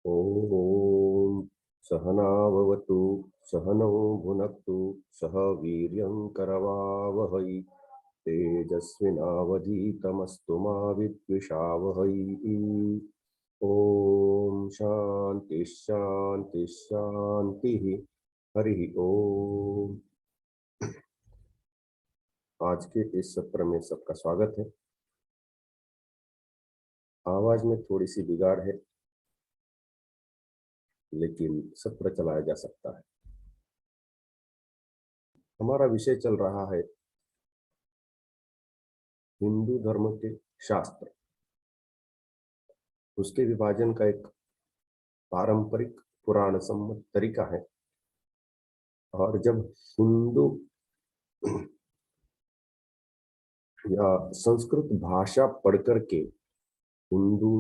ॐ सहनाववतु सहनौ भुनक्तु सह वीर्यं करवावहै तेजस्विनावधीतमस्तु मा विद्विषावहै। ॐ शांति शांति शांति। हरि ओम। आज के इस सत्र में सबका स्वागत है। आवाज में थोड़ी सी बिगाड़ है, लेकिन सत्र चलाया जा सकता है। हमारा विषय चल रहा है हिंदू धर्म के शास्त्र, उसके विभाजन का एक पारंपरिक पुराण सम्मत तरीका है। और जब हिंदू या संस्कृत भाषा पढ़ करके हिंदू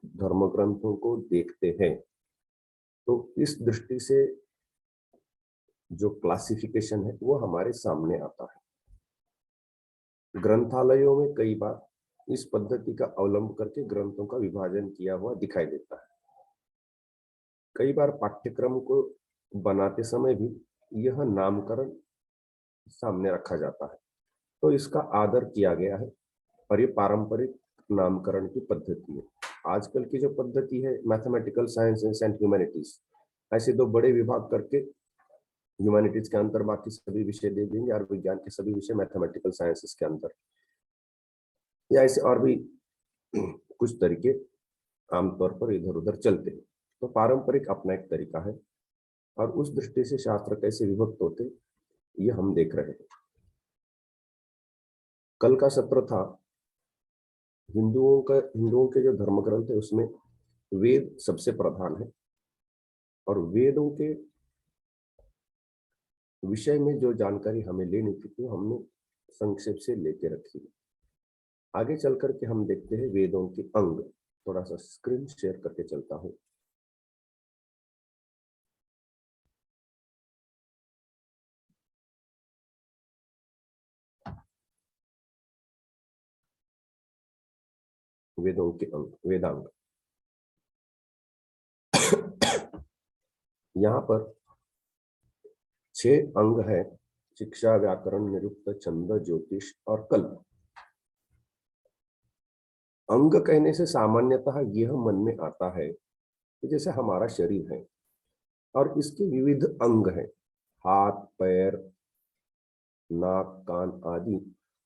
धर्म ग्रंथों को देखते हैं, तो इस दृष्टि से जो क्लासिफिकेशन है वो हमारे सामने आता है। ग्रंथालयों में कई बार इस पद्धति का अवलंब करके ग्रंथों का विभाजन किया हुआ दिखाई देता है। कई बार पाठ्यक्रम को बनाते समय भी यह नामकरण सामने रखा जाता है, तो इसका आदर किया गया है और ये पारंपरिक नामकरण की पद्धति है। आजकल की जो पद्धति है मैथमेटिकल साइंसेस एंड ह्यूमैनिटीज, ऐसे दो बड़े विभाग करके ह्यूमैनिटीज के अंदर बाकी सभी विषय दे देंगे और विज्ञान के सभी विषय मैथमेटिकल साइंसेस के अंदर, या ऐसे और भी कुछ तरीके आमतौर पर इधर उधर चलते हैं। तो पारंपरिक अपना एक तरीका है और उस दृष्टि से शास्त्र कैसे विभक्त होते ये हम देख रहे हैं। कल का सत्र था हिंदुओं के जो धर्म ग्रंथ है उसमें वेद सबसे प्रधान है और वेदों के विषय में जो जानकारी हमें लेनी थी वो हमने संक्षेप से लेके रखी। आगे चल करके हम देखते हैं वेदों के अंग। थोड़ा सा स्क्रीन शेयर करके चलता हूं। वेदों के अंग, वेदांग। यहाँ पर 6 अंग है: शिक्षा, व्याकरण, निरुक्त, छंद, ज्योतिष और कल्प। अंग कहने से सामान्यतः यह मन में आता है कि जैसे हमारा शरीर है और इसके विविध अंग हैं, हाथ, पैर, नाक, कान आदि,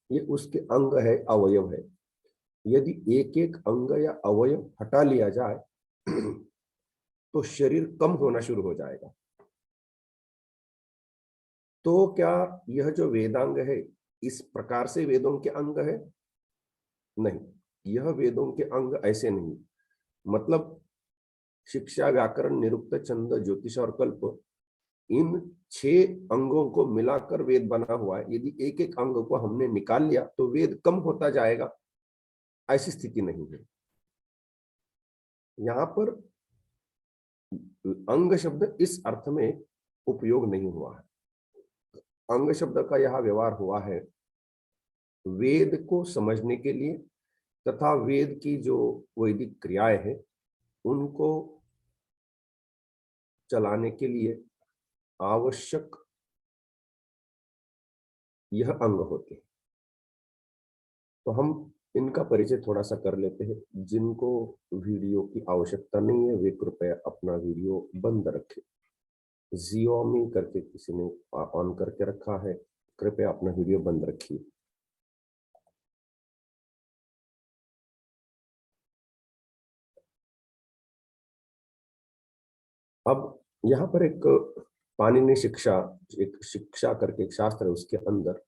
ये उसके अंग है, अवयव है। यदि एक एक अंग या अवयव हटा लिया जाए तो शरीर कम होना शुरू हो जाएगा। तो क्या यह जो वेदांग है इस प्रकार से वेदों के अंग है? नहीं, यह वेदों के अंग ऐसे नहीं। मतलब शिक्षा, व्याकरण, निरुक्त, छंद, ज्योतिष और कल्प, इन 6 अंगों को मिलाकर वेद बना हुआ है। यदि एक एक अंग को हमने निकाल लिया तो वेद कम होता जाएगा, ऐसी स्थिति नहीं है। यहां पर अंग शब्द इस अर्थ में उपयोग नहीं हुआ है। अंग शब्द का यह व्यवहार हुआ है वेद को समझने के लिए तथा वेद की जो वैदिक क्रियाएं हैं उनको चलाने के लिए आवश्यक यह अंग होते हैं। तो हम इनका परिचय थोड़ा सा कर लेते हैं। जिनको वीडियो की आवश्यकता नहीं है वे कृपया अपना वीडियो बंद रखें। जियोमी करके किसी ने ऑन करके रखा है, कृपया अपना वीडियो बंद रखिए। अब यहाँ पर एक पाणिनि शिक्षा, एक शिक्षा करके एक शास्त्र है, उसके अंदर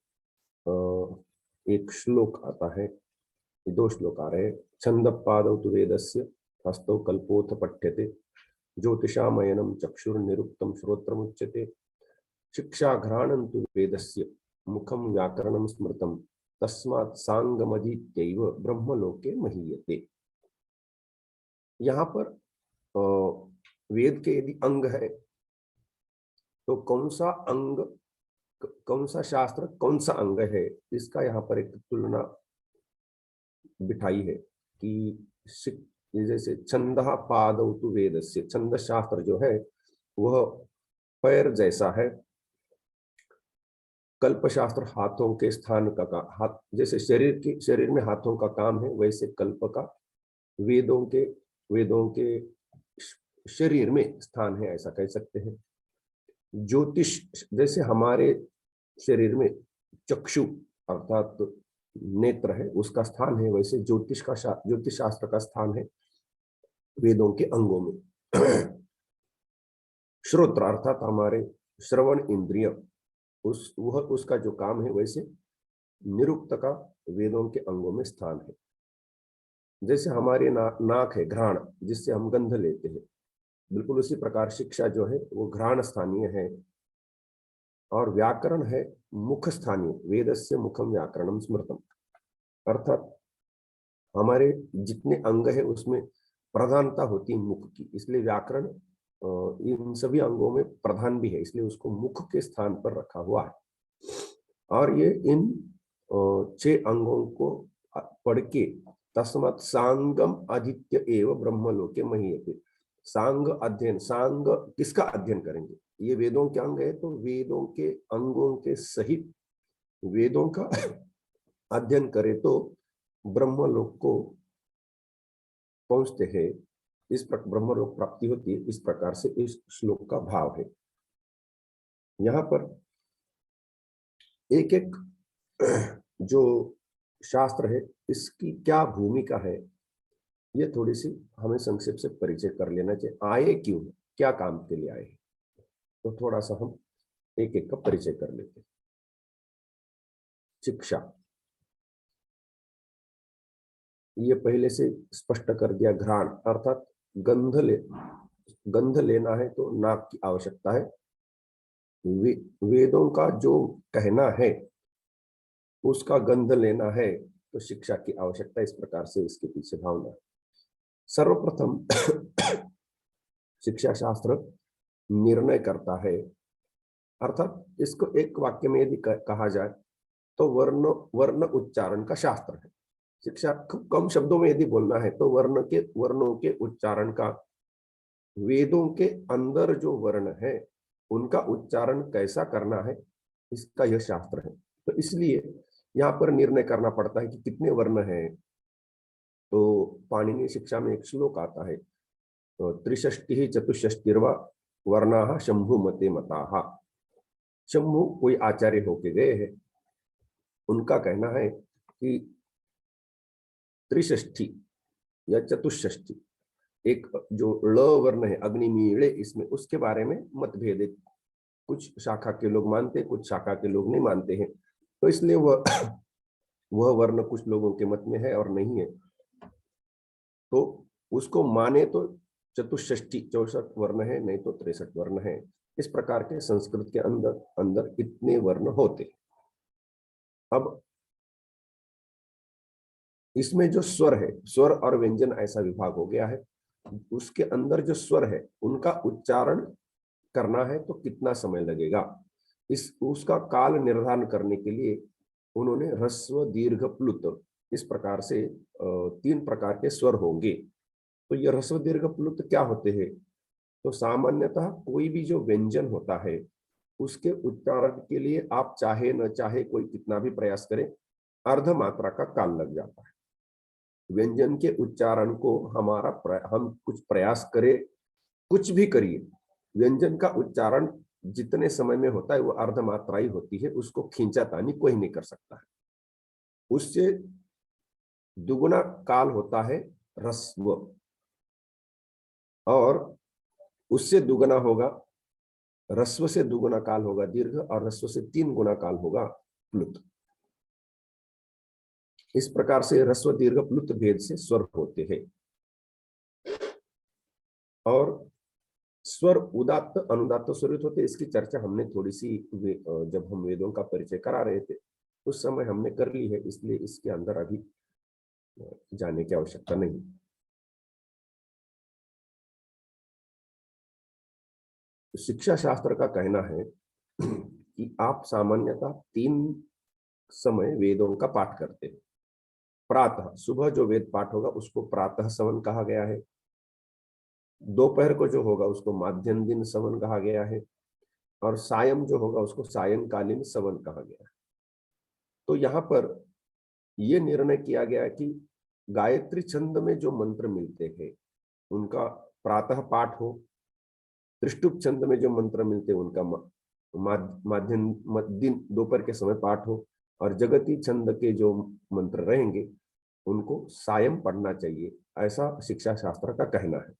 एक श्लोक आता है। 2 श्लोक आ रहे हैं। छंद पादौ तु वेदस्य हस्तौ कल्पोथ पठ्यते ज्योतिषामयनम चक्षुर्निरुक्तम श्रोत्रमुच्यते शिक्षाघ्राणं तु वेदस्य मुखम व्याकरणं स्मृतम तस्मात् सांगमधीत्यैव ब्रह्मलोके महीयते। यहाँ पर वेद के यदि अंग है तो कौन सा अंग, कौन सा शास्त्र, कौन सा अंग है, इसका यहाँ पर एक तुलना बिठाई है कि ये जैसे छंदः पादौ तु वेदस्य, छंद शास्त्र जो है वह पैर जैसा है, कल्प शास्त्र हाथों के स्थान का हाथ, जैसे शरीर में हाथों का काम है, वैसे कल्प का वेदों के शरीर में स्थान है, ऐसा कह सकते हैं। ज्योतिष, जैसे हमारे शरीर में चक्षु अर्थात नेत्र है, उसका स्थान है, वैसे ज्योतिष शास्त्र का स्थान है वेदों के अंगों में। श्रोत्र अर्थात हमारे श्रवण इंद्रिय, उसका जो काम है, वैसे निरुक्त का वेदों के अंगों में स्थान है। जैसे हमारे नाक है घ्राण, जिससे हम गंध लेते हैं, बिल्कुल उसी प्रकार शिक्षा जो है वो घ्राण स्थानीय है। और व्याकरण है मुख स्थानीय, वेदस्य मुखम व्याकरणम स्मृतम, अर्थात हमारे जितने अंग है उसमें प्रधानता होती है मुख की, इसलिए व्याकरण इन सभी अंगों में प्रधान भी है, इसलिए उसको मुख के स्थान पर रखा हुआ है। और ये इन 6 अंगों को पढ़ के तस्मात् सांगम आदित्य एव ब्रह्मलोके महीयते, सांग अध्ययन, सांग किसका अध्ययन करेंगे, ये वेदों के अंग है, तो वेदों के अंगों के सहित वेदों का अध्ययन करे तो ब्रह्मलोक को पहुंचते हैं, इस ब्रह्मलोक प्राप्ति होती है। इस प्रकार से इस श्लोक का भाव है। यहाँ पर एक एक जो शास्त्र है इसकी क्या भूमिका है, ये थोड़ी सी हमें संक्षेप से परिचय कर लेना चाहिए। आए क्यों, क्या काम के लिए आए, तो थोड़ा सा हम एक एक का परिचय कर लेते हैं। शिक्षा, ये पहले से स्पष्ट कर दिया। घ्राण अर्थात गंध लेना है तो नाक की आवश्यकता है। वेदों का जो कहना है उसका गंध लेना है तो शिक्षा की आवश्यकता, इस प्रकार से इसके पीछे भावना। सर्वप्रथम शिक्षा शास्त्र निर्णय करता है, अर्थात इसको एक वाक्य में यदि कहा जाए तो वर्ण उच्चारण का शास्त्र है। शिक्षा खूब कम शब्दों में यदि बोलना है तो वर्णों के उच्चारण का, वेदों के अंदर जो वर्ण है उनका उच्चारण कैसा करना है, इसका यह शास्त्र है। तो इसलिए यहाँ पर निर्णय करना पड़ता है कि कितने वर्ण हैं। तो पाणिनि शिक्षा में एक श्लोक आता है, तो त्रिषष्टि चतुष्षष्टिर्वा वर्णाः शंभु मते मताः। शंभु कोई आचार्य होके गए हैं, उनका कहना है कि त्रिषष्टि या चतुष्षष्टि, एक जो ल वर्ण है अग्निमीळे, इसमें उसके बारे में मतभेद है, कुछ शाखा के लोग मानते, कुछ शाखा के लोग नहीं मानते हैं। तो इसलिए वह वर्ण कुछ लोगों के मत में है और नहीं है, तो उसको माने तो चतुष्षष्टि 64 वर्ण है, नहीं तो 63 वर्ण है। इस प्रकार के संस्कृत के अंदर अंदर इतने वर्ण होते। अब इसमें जो स्वर है, स्वर और व्यंजन ऐसा विभाग हो गया है, उसके अंदर जो स्वर है उनका उच्चारण करना है तो कितना समय लगेगा, उसका काल निर्धारण करने के लिए उन्होंने ह्रस्व दीर्घ प्लुत, इस प्रकार से 3 प्रकार के स्वर होंगे। तो ये ह्रस्व दीर्घ प्लुत क्या होते हैं, तो सामान्यतः कोई भी जो व्यंजन होता है उसके उच्चारण के लिए आप चाहे न चाहे कोई कितना भी प्रयास करे, अर्ध मात्रा का काल लग जाता है। व्यंजन के उच्चारण को हम कुछ प्रयास करें, कुछ भी करिए, व्यंजन का उच्चारण जितने समय में होता है वो अर्ध मात्रा ही होती है, उसको खींचातानी कोई नहीं कर सकता है। उससे दुगुना काल होता है ह्रस्व, और उससे दुगुना होगा, ह्रस्व से दुगुना काल होगा दीर्घ, और ह्रस्व से 3 गुना काल होगा प्लुत। इस प्रकार से ह्रस्व दीर्घ प्लुत भेद से स्वर होते हैं। और स्वर उदात्त अनुदात्त स्वरित होते, इसकी चर्चा हमने थोड़ी सी जब हम वेदों का परिचय करा रहे थे उस समय हमने कर ली है, इसलिए इसके अंदर अभी जाने की आवश्यकता नहीं। शिक्षा शास्त्र का कहना है कि आप सामान्यतः 3 समय वेदों का पाठ करते हैं। प्रातः सुबह जो वेद पाठ होगा उसको प्रातः सवन कहा गया है, दोपहर को जो होगा उसको माध्यम दिन सवन कहा गया है, और सायं जो होगा उसको सायंकालीन सवन कहा गया है। तो यहाँ पर यह निर्णय किया गया कि गायत्री छंद में जो मंत्र मिलते हैं उनका प्रातः पाठ हो, त्रिष्टुप छंद में जो मंत्र मिलते हैं उनका माध्यम दिन दोपहर के समय पाठ हो, और जगती छंद के जो मंत्र रहेंगे उनको सायं पढ़ना चाहिए, ऐसा शिक्षा शास्त्र का कहना है।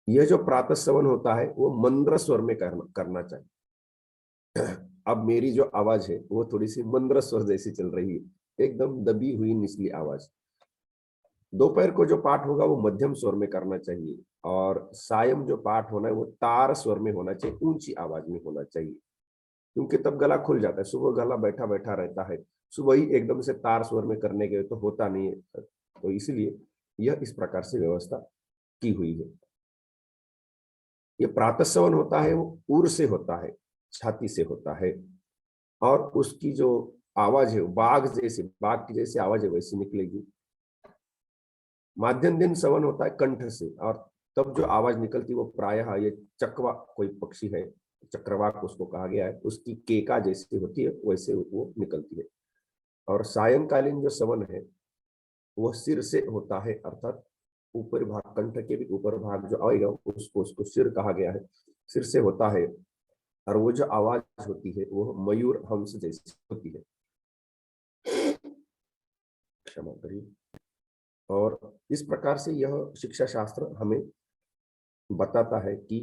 यह जो प्रातः सवन होता है वो मंद्र स्वर में करना चाहिए। अब मेरी जो आवाज है वो थोड़ी सी मंद्र स्वर जैसी चल रही है, एकदम दबी हुई निचली आवाज। दोपहर को जो पाठ होगा वो मध्यम स्वर में करना चाहिए, और सायं जो पाठ होना है वो तार स्वर में होना चाहिए, ऊंची आवाज में होना चाहिए, क्योंकि तब गला खुल जाता है। सुबह गला बैठा बैठा रहता है, सुबह ही एकदम से तार स्वर में करने गए तो होता नहीं है, तो इसलिए यह इस प्रकार से व्यवस्था की हुई है। ये प्रातः सवन होता है वो उर से होता है, छाती से होता है, और उसकी जो आवाज है बाघ की जैसी आवाज है वैसी निकलेगी। माध्यम दिन सवन होता है कंठ से, और तब जो आवाज निकलती है वो प्रायः ये चकवा कोई पक्षी है, चक्रवाक उसको कहा गया है, उसकी केका जैसी होती है वैसे वो निकलती है। और सायंकालीन जो सवन है वह सिर से होता है, अर्थात ऊपर भाग, कंठ के भी ऊपर भाग जो आएगा उसको सिर कहा गया है, सिर से होता है, और वो जो आवाज होती है वो मयूर हंस जैसी होती है। क्षमा करिए। और इस प्रकार से यह शिक्षा शास्त्र हमें बताता है कि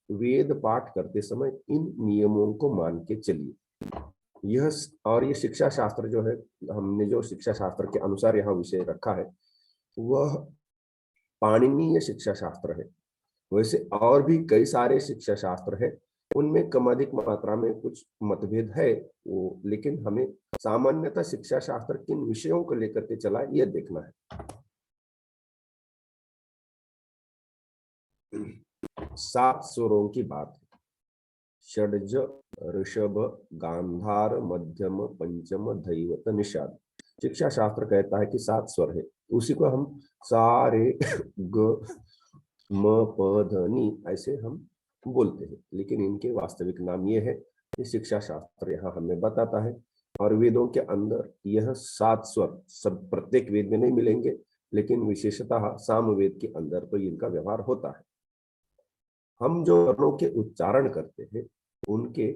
वेद पाठ करते समय इन नियमों को मान के चलिए। यह और ये शिक्षा शास्त्र जो है, हमने जो शिक्षा शास्त्र के अनुसार यहाँ विषय रखा है वह पाणिनीय शिक्षा शास्त्र है। वैसे और भी कई सारे शिक्षा शास्त्र है, उनमें कम अधिक मात्रा में कुछ मतभेद है वो, लेकिन हमें सामान्यतः शिक्षा शास्त्र किन विषयों को लेकर के चला यह देखना है। 7 स्वरों की बात है, षड्ज, ऋषभ, गांधार, मध्यम, पंचम, धैवत, निषाद। शिक्षा शास्त्र कहता है कि 7 स्वर है, उसी को हम सा रे ग म प ध नि ऐसे हम बोलते हैं, लेकिन इनके वास्तविक नाम ये है कि शिक्षा शास्त्र यहाँ हमें बताता है। और वेदों के अंदर यह 7 स्वर सब प्रत्येक वेद में नहीं मिलेंगे, लेकिन विशेषतः सामवेद के अंदर तो इनका व्यवहार होता है। हम जो वर्णों के उच्चारण करते हैं उनके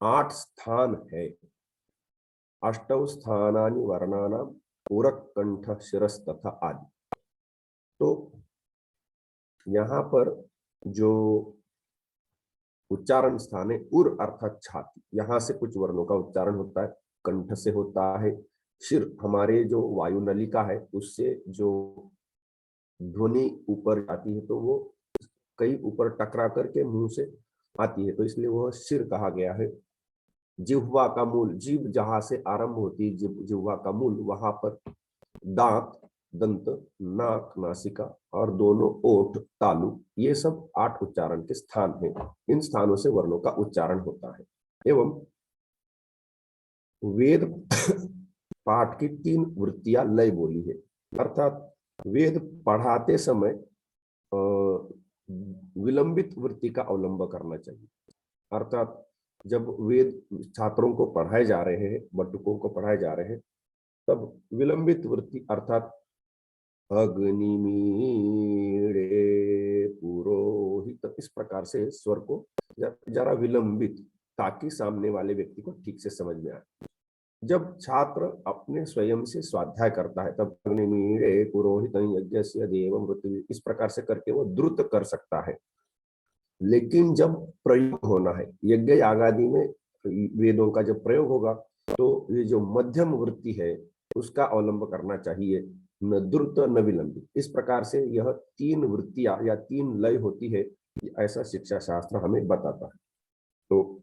8 स्थान है। अष्टौ स्थानानि वर्णानां उरक कंठ शिरस तथा आदि। तो यहाँ पर जो उच्चारण स्थान है उर अर्थात छाती, यहाँ से कुछ वर्णों का उच्चारण होता है, कंठ से होता है, शिर हमारे जो वायु नलिका है उससे जो ध्वनि ऊपर आती है तो वो कई ऊपर टकरा करके मुंह से आती है, तो इसलिए वह शिर कहा गया है। जिह्वा का मूल, जीभ जहां से आरंभ होती है, जिह्वा का मूल, वहां पर दांत, दंत, नाक, नासिका और दोनों ओठ, तालु, ये सब 8 उच्चारण के स्थान हैं। इन स्थानों से वर्णों का उच्चारण होता है। एवं वेद पाठ की 3 वृत्तियां लय बोली है, अर्थात वेद पढ़ाते समय विलंबित वृत्ति का अवलंब करना चाहिए। अर्थात जब वेद छात्रों को पढ़ाए जा रहे हैं, बटुकों को पढ़ाए जा रहे हैं, तब विलंबित वृत्ति अर्थात अग्निमीड़े पुरोहित, इस प्रकार से स्वर को जरा विलंबित, ताकि सामने वाले व्यक्ति को ठीक से समझ में आए। जब छात्र अपने स्वयं से स्वाध्याय करता है तब अग्निमीड़े पुरोहित यज्ञस्य देवं मृत्यु, इस प्रकार से करके वो द्रुत कर सकता है। लेकिन जब प्रयोग होना है, यज्ञ यागादि में वेदों का जब प्रयोग होगा तो ये जो मध्यम वृत्ति है उसका अवलंब करना चाहिए, न द्रुत न विलंबित। इस प्रकार से यह 3 वृत्तियां या 3 लय होती है, ऐसा शिक्षा शास्त्र हमें बताता है। तो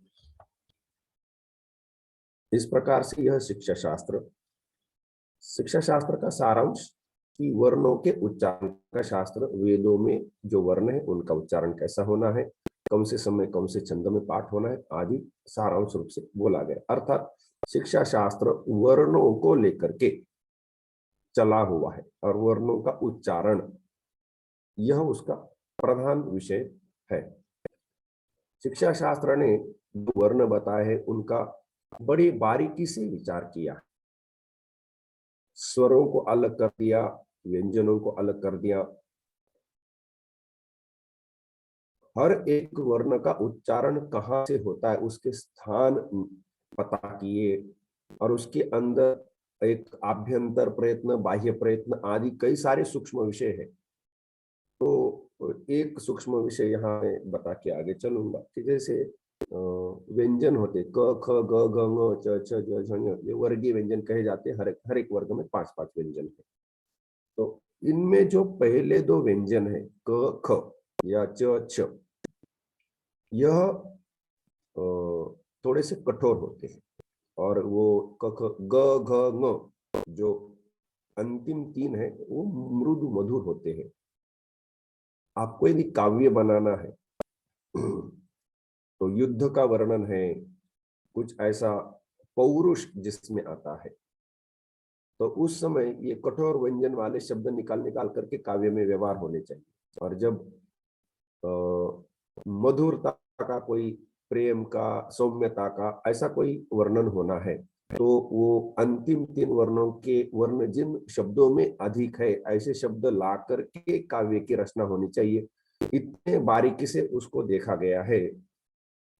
इस प्रकार से यह शिक्षा शास्त्र का सारांश कि वर्णों के उच्चारण का शास्त्र, वेदों में जो वर्ण है उनका उच्चारण कैसा होना है, कौन से समय कौन से छंद में पाठ होना है आदि सारांश रूप से बोला गया। अर्थात शिक्षा शास्त्र वर्णों को लेकर के चला हुआ है और वर्णों का उच्चारण यह उसका प्रधान विषय है। शिक्षा शास्त्र ने जो वर्ण बताए हैं उनका बड़ी बारीकी से विचार किया, स्वरों को अलग कर दिया, व्यंजनों को अलग कर दिया, हर एक वर्ण का उच्चारण कहाँ से होता है उसके स्थान पता किए और उसके अंदर एक आभ्यंतर प्रयत्न, बाह्य प्रयत्न आदि कई सारे सूक्ष्म विषय है। तो एक सूक्ष्म विषय यहाँ मैं बता के आगे चलूंगा कि जैसे व्यंजन होते क ख ग घ ङ च छ ज झ ञ, ये वर्गीय व्यंजन कहे जाते हैं। हर एक वर्ग में 5-5 व्यंजन है। तो इनमें जो पहले दो व्यंजन है क ख या च छ, यह थोड़े से कठोर होते हैं और वो क ख ग घ ङ जो अंतिम 3 है वो मृदु मधुर होते हैं। आपको यदि काव्य बनाना है तो युद्ध का वर्णन है, कुछ ऐसा पौरुष जिसमें आता है, तो उस समय ये कठोर व्यंजन वाले शब्द निकाल निकाल करके काव्य में व्यवहार होने चाहिए। और जब मधुरता का, कोई प्रेम का, सौम्यता का ऐसा कोई वर्णन होना है तो वो अंतिम 3 वर्णों के वर्ण जिन शब्दों में अधिक है ऐसे शब्द ला करके काव्य की रचना होनी चाहिए। इतने बारीकी से उसको देखा गया है।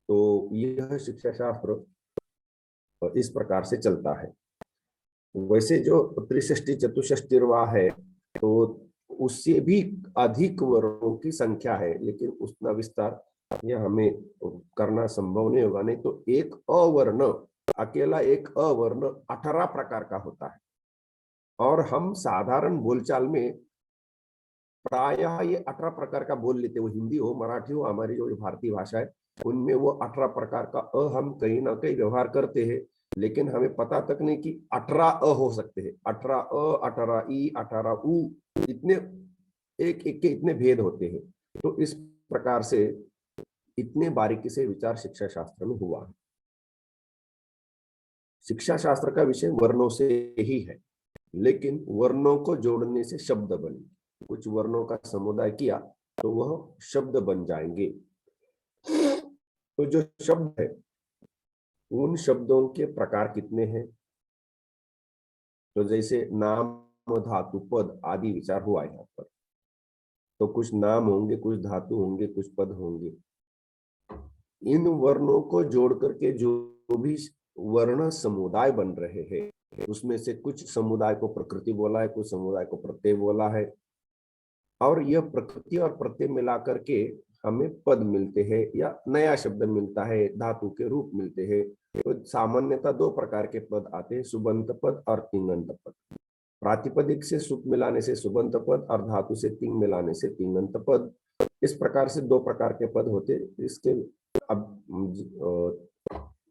तो यह शिक्षा शास्त्र इस प्रकार से चलता है। वैसे जो त्रिषष्टि चतुष्टयिर्वा है तो उससे भी अधिक वर्णों की संख्या है, लेकिन उतना विस्तार यह हमें करना संभव नहीं होगा। नहीं तो एक अवर्ण, अकेला एक अवर्ण 18 प्रकार का होता है और हम साधारण बोलचाल में प्रायः ये 18 प्रकार का बोल लेते, वो हिंदी हो, मराठी हो, हमारी जो भारतीय भाषा है उनमें वो 18 प्रकार का हम कहीं ना कहीं व्यवहार करते हैं, लेकिन हमें पता तक नहीं कि 18 हो सकते हैं। 18 18 ई, 18 उ, इतने एक एक के इतने भेद होते हैं। तो इस प्रकार से इतने बारीकी से विचार शिक्षा शास्त्र में हुआ है। शिक्षा शास्त्र का विषय वर्णों से ही है, लेकिन वर्णों को जोड़ने से शब्द बने। कुछ वर्णों का समुदाय किया तो वह शब्द बन जाएंगे। तो जो शब्द है उन शब्दों के प्रकार कितने हैं, तो जैसे नाम, धातु, पद आदि विचार हुआ यहाँ पर। तो कुछ नाम होंगे, कुछ धातु होंगे, कुछ पद होंगे। इन वर्णों को जोड़ करके जो भी वर्ण समुदाय बन रहे हैं उसमें से कुछ समुदाय को प्रकृति बोला है, कुछ समुदाय को प्रत्यय बोला है, और यह प्रकृति और प्रत्यय मिलाकर के हमें पद मिलते हैं या नया शब्द मिलता है, धातु के रूप मिलते हैं। तो सामान्यतः 2 प्रकार के पद आते हैं, सुबंत पद और तिङंत पद। प्रातिपदिक से सुप मिलाने से सुबंत पद और धातु से तिंग मिलाने से तिङंत पद। इस प्रकार से 2 प्रकार के पद होते। इसके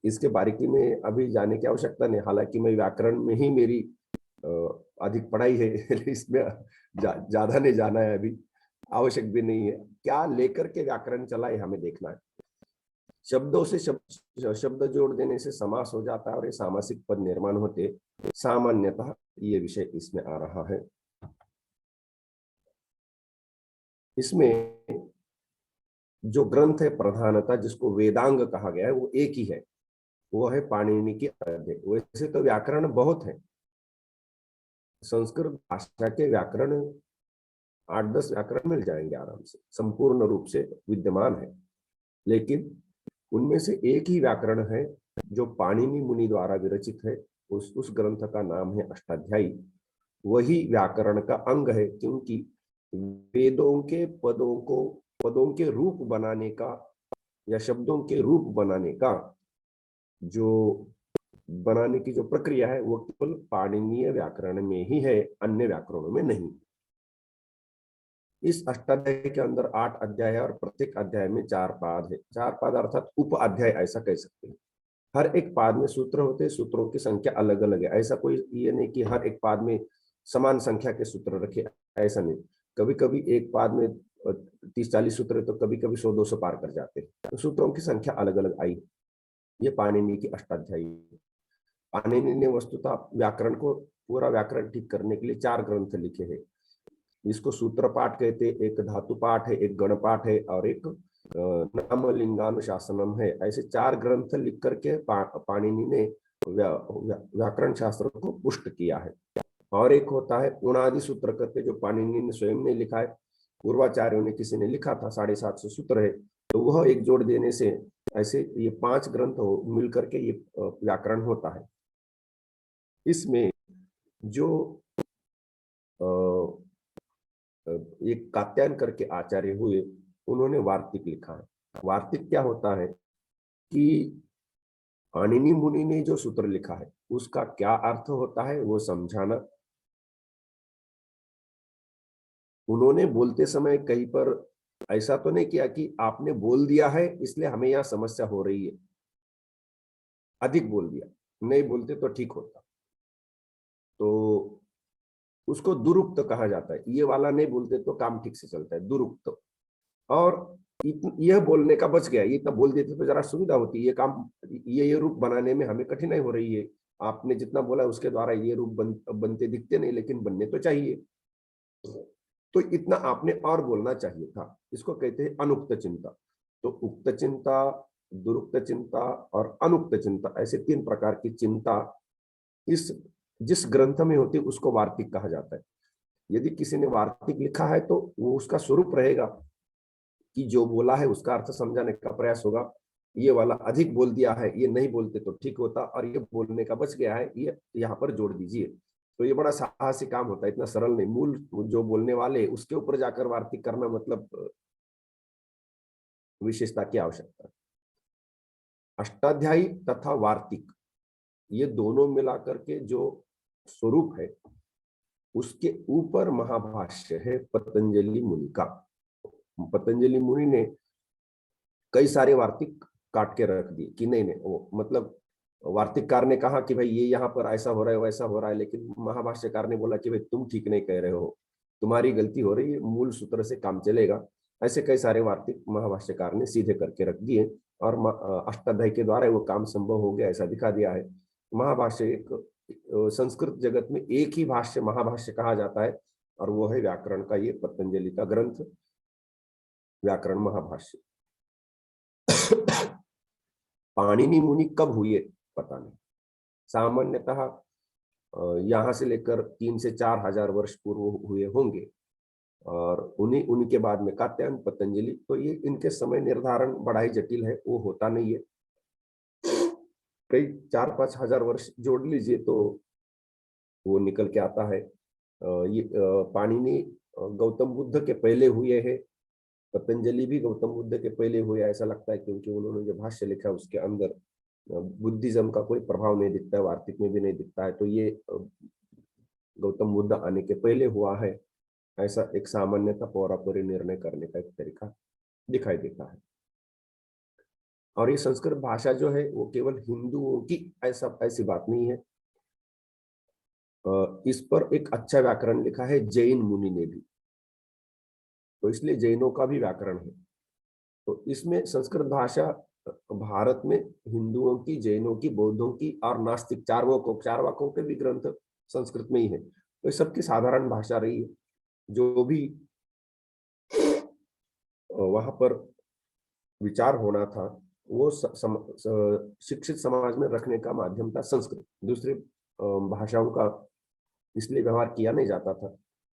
इसके बारीकी में अभी जाने की आवश्यकता नहीं, हालांकि मैं व्याकरण में ही मेरी अधिक पढ़ाई है इसमें ज्यादा नहीं जाना है, अभी आवश्यक भी नहीं है। क्या लेकर के व्याकरण चला है हमें देखना है। शब्दों से शब्द जोड़ देने से समास हो जाता है और ये सामासिक पद निर्माण होते। सामान्यतः ये विषय इसमें आ रहा है। इसमें जो ग्रंथ है प्रधानतः जिसको वेदांग कहा गया है वो एक ही है, वो है पाणिनि की अध्याय। वैसे तो व्याकरण बहुत है, संस्कृत भाषा के व्याकरण 8-10 व्याकरण मिल जाएंगे आराम से, संपूर्ण रूप से विद्यमान है। लेकिन उनमें से एक ही व्याकरण है जो पाणिनि मुनि द्वारा विरचित है। उस ग्रंथ का नाम है अष्टाध्यायी। वही व्याकरण का अंग है, क्योंकि वेदों के पदों के रूप बनाने का या शब्दों के रूप बनाने की जो प्रक्रिया है वो केवल पाणिनीय व्याकरण में ही है, अन्य व्याकरणों में नहीं। इस अष्टाध्याय के अंदर 8 अध्याय है और प्रत्येक अध्याय में 4 पाद है। 4 पाद अर्थात उप अध्याय ऐसा कह सकते हैं। हर एक पाद में सूत्र होते हैं, सूत्रों की संख्या अलग अलग है। ऐसा कोई ये नहीं कि हर एक पाद में समान संख्या के सूत्र रखे, ऐसा नहीं। कभी कभी एक पाद में 30-40 सूत्र तो कभी कभी 100-200 पार कर जाते हैं। तो सूत्रों की संख्या अलग अलग आई। ये पाणिनि की अष्टाध्यायी। पाणिनि ने वस्तुतः व्याकरण को, पूरा व्याकरण ठीक करने के लिए 4 ग्रंथ लिखे हैं। इसको सूत्र पाठ कहते हैं, एक धातु पाठ है, एक गण पाठ है और एक नामलिंगानुशासनम है। ऐसे 4 ग्रंथ लिख करके पाणिनि ने व्याकरण शास्त्र को पुष्ट किया है। और एक होता है उणादि सूत्र करके, जो पाणिनि ने स्वयं ने लिखा है, पूर्वाचार्यों ने किसी ने लिखा था, 750 सूत्र है, तो वह एक जोड़ देने से ऐसे ये 5 ग्रंथ मिल करके ये व्याकरण होता है। इसमें जो एक कात्यायन करके आचार्य हुए, उन्होंने वार्तिक लिखा है। वार्तिक क्या होता है कि पाणिनि मुनि ने जो सूत्र लिखा है उसका क्या अर्थ होता है वो समझाना। उन्होंने बोलते समय कहीं पर ऐसा तो नहीं किया कि आपने बोल दिया है इसलिए हमें यहाँ समस्या हो रही है, अधिक बोल दिया, नहीं बोलते तो ठीक होता, तो उसको दुरुक्त कहा जाता है। ये वाला नहीं बोलते तो काम ठीक से चलता है, दुरुक्त। और यह बोलने का बच गया, ये तब बोल देते तो जरा सुविधा होती, ये काम, ये रूप बनाने में हमें कठिनाई हो रही है, आपने जितना बोला उसके द्वारा ये रूप बनते दिखते नहीं, लेकिन बनने तो चाहिए, तो इतना आपने और बोलना चाहिए था। इसको कहते हैं अनुक्त चिंता। तो उक्त चिंता, दुरुक्त चिंता और अनुक्त चिंता, ऐसे 3 प्रकार की चिंता इस जिस ग्रंथ में होती है उसको वार्तिक कहा जाता है। यदि किसी ने वार्तिक लिखा है तो वो उसका स्वरूप रहेगा कि जो बोला है उसका अर्थ समझाने का प्रयास होगा। ये वाला अधिक बोल दिया है, ये नहीं बोलते तो ठीक होता, और ये बोलने का बच गया है, ये यहाँ पर जोड़ दीजिए। तो ये बड़ा साहसी काम होता है, इतना सरल नहीं। मूल जो बोलने वाले उसके ऊपर जाकर वार्तिक करना, मतलब विशेषता की आवश्यकता है। अष्टाध्यायी तथा वार्तिक ये दोनों मिलाकर के जो स्वरूप है, उसके ऊपर महाभाष्य है पतंजलि मुनि का। पतंजलि मुनि ने कई सारे वार्तिक काट के रख दिए कि नहीं नहीं, वो मतलब वार्तिककार ने कहा कि भाई ये यहाँ पर ऐसा हो रहा है वैसा हो रहा है, लेकिन महाभाष्यकार ने बोला कि भाई तुम ठीक नहीं कह रहे हो, तुम्हारी गलती हो रही है, मूल सूत्र से काम चलेगा। ऐसे कई सारे वार्तिक महाभाष्यकार ने सीधे करके रख दिए और अष्टाध्यायी के द्वारा वो काम संभव हो गया, ऐसा दिखा दिया है। महाभाष्य एक संस्कृत जगत में एक ही भाष्य महाभाष्य कहा जाता है, और वो है व्याकरण का ये पतंजलि का ग्रंथ व्याकरण महाभाष्य। पाणिनि मुनि कब हुए पता नहीं, सामान्यतः यहाँ से लेकर 3 से 4 हजार वर्ष पूर्व हुए होंगे, और उनके बाद में कात्यायन, पतंजलि। तो ये इनके समय निर्धारण बड़ा ही जटिल है, वो होता नहीं है। कई 4-5 हजार वर्ष जोड़ लीजिए तो वो निकल के आता है। ये पाणिनि गौतम बुद्ध के पहले हुए हैं, पतंजलि भी गौतम बुद्ध के पहले हुए ऐसा लगता है, क्योंकि उन्होंने जो भाष्य लिखा उसके अंदर बुद्धिज्म का कोई प्रभाव नहीं दिखता है, वार्तिक में भी नहीं दिखता है, तो ये गौतम बुद्ध आने के पहले हुआ है, ऐसा एक सामान्यता पौरापुरी निर्णय करने का एक तरीका दिखाई देता है। और ये संस्कृत भाषा जो है वो केवल हिंदुओं की ऐसी बात नहीं है। इस पर एक अच्छा व्याकरण लिखा है जैन मुनि ने भी, तो इसलिए जैनों का भी व्याकरण है। तो इसमें संस्कृत भाषा भारत में हिंदुओं की, जैनों की, बौद्धों की और नास्तिक चारवाकों के भी ग्रंथ संस्कृत में ही है। तो इस सबकी साधारण भाषा रही है। जो भी वहां पर विचार होना था वो शिक्षित समाज में रखने का माध्यम था संस्कृत। दूसरी भाषाओं का इसलिए व्यवहार किया नहीं जाता था।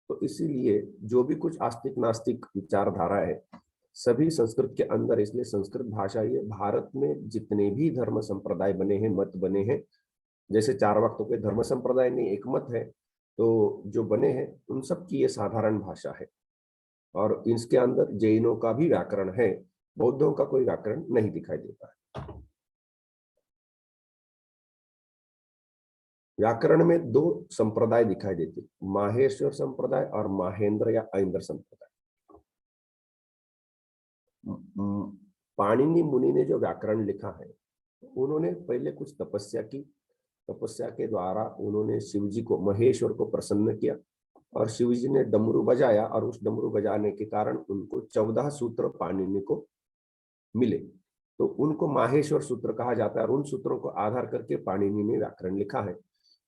तो इसीलिए जो भी कुछ आस्तिक नास्तिक विचारधारा है सभी संस्कृत के अंदर, इसलिए संस्कृत भाषा ये भारत में जितने भी धर्म संप्रदाय बने हैं, मत बने हैं, जैसे चारवाक तो कोई धर्म संप्रदाय नहीं, एक मत है, तो जो बने हैं उन सब की ये साधारण भाषा है। और इसके अंदर जैनों का भी व्याकरण है, बौद्धों का कोई व्याकरण नहीं दिखाई देता है। व्याकरण में 2 संप्रदाय दिखाई देते, माहेश्वर संप्रदाय और माहेंद्र या ऐन्द्र संप्रदाय। पाणिनि मुनि ने जो व्याकरण लिखा है, उन्होंने पहले कुछ तपस्या की, तपस्या के द्वारा उन्होंने शिव जी को, महेश्वर को प्रसन्न किया, और शिव जी ने डमरू बजाया और उस डमरू बजाने के कारण उनको 14 सूत्र पाणिनि को मिले। तो उनको माहेश्वर सूत्र कहा जाता है और उन सूत्रों को आधार करके पाणिनि ने व्याकरण लिखा है।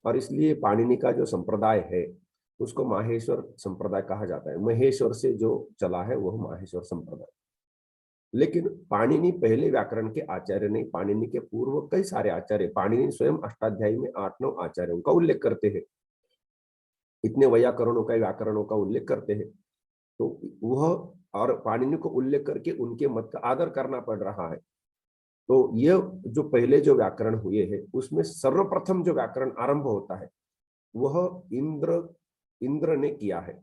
और इसलिए पाणिनि का जो संप्रदाय है उसको माहेश्वर संप्रदाय कहा जाता है। महेश्वर से जो चला है वह माहेश्वर संप्रदाय। लेकिन पाणिनि पहले व्याकरण के आचार्य नहीं, पाणिनि के पूर्व कई सारे आचार्य, पाणिनि स्वयं अष्टाध्यायी में 8-9 आचार्यों का उल्लेख करते हैं, इतने वैयाकरणों का व्याकरणों का उल्लेख करते हैं। तो वह और पाणिनि को उल्लेख करके उनके मत का आदर करना पड़ रहा है। तो ये जो पहले जो व्याकरण हुए हैं उसमें सर्वप्रथम जो व्याकरण आरंभ होता है वह इंद्र ने किया है।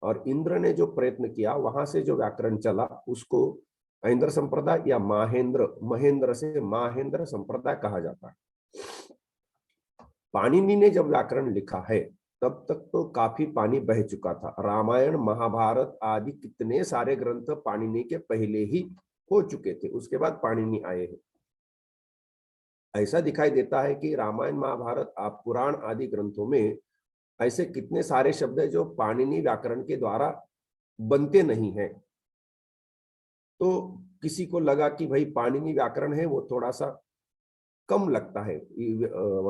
और इंद्र ने जो प्रयत्न किया वहां से जो व्याकरण चला उसको ऐन्द्र संप्रदाय या महेंद्र से माहेंद्र संप्रदाय कहा जाता है। पाणिनि ने जब व्याकरण लिखा है तब तक तो काफी पानी बह चुका था। रामायण महाभारत आदि कितने सारे ग्रंथ पाणिनि के पहले ही हो चुके थे, उसके बाद पाणिनि आए हैं। ऐसा दिखाई देता है कि रामायण महाभारत आप पुराण आदि ग्रंथों में ऐसे कितने सारे शब्द है जो पाणिनि व्याकरण के द्वारा बनते नहीं हैं। तो किसी को लगा कि भाई पाणिनि व्याकरण है वो थोड़ा सा कम लगता है,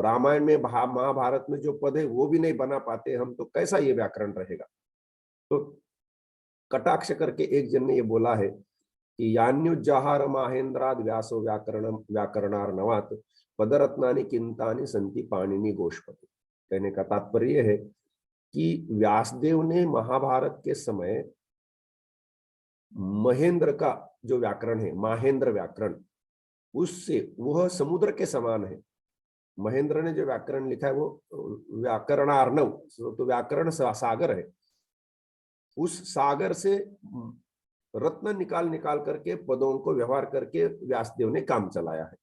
रामायण में महाभारत में जो पद है वो भी नहीं बना पाते हम, तो कैसा ये व्याकरण रहेगा। तो कटाक्ष करके एक जन ने ये बोला है कि यान्युज्जहार माहेंद्राद व्यासो व्याकरणार्णवात पदरत्नानि किंतानि संति पाणिनि गोष्पति। कहने का तात्पर्य है कि व्यासदेव ने महाभारत के समय महेंद्र का जो व्याकरण है, माहेंद्र व्याकरण, उससे वह समुद्र के समान है। महेंद्र ने जो व्याकरण लिखा है वो व्याकरणार्णव, तो व्याकरण सागर है। उस सागर से रत्न निकाल निकाल करके पदों को व्यवहार करके व्यासदेव ने काम चलाया है।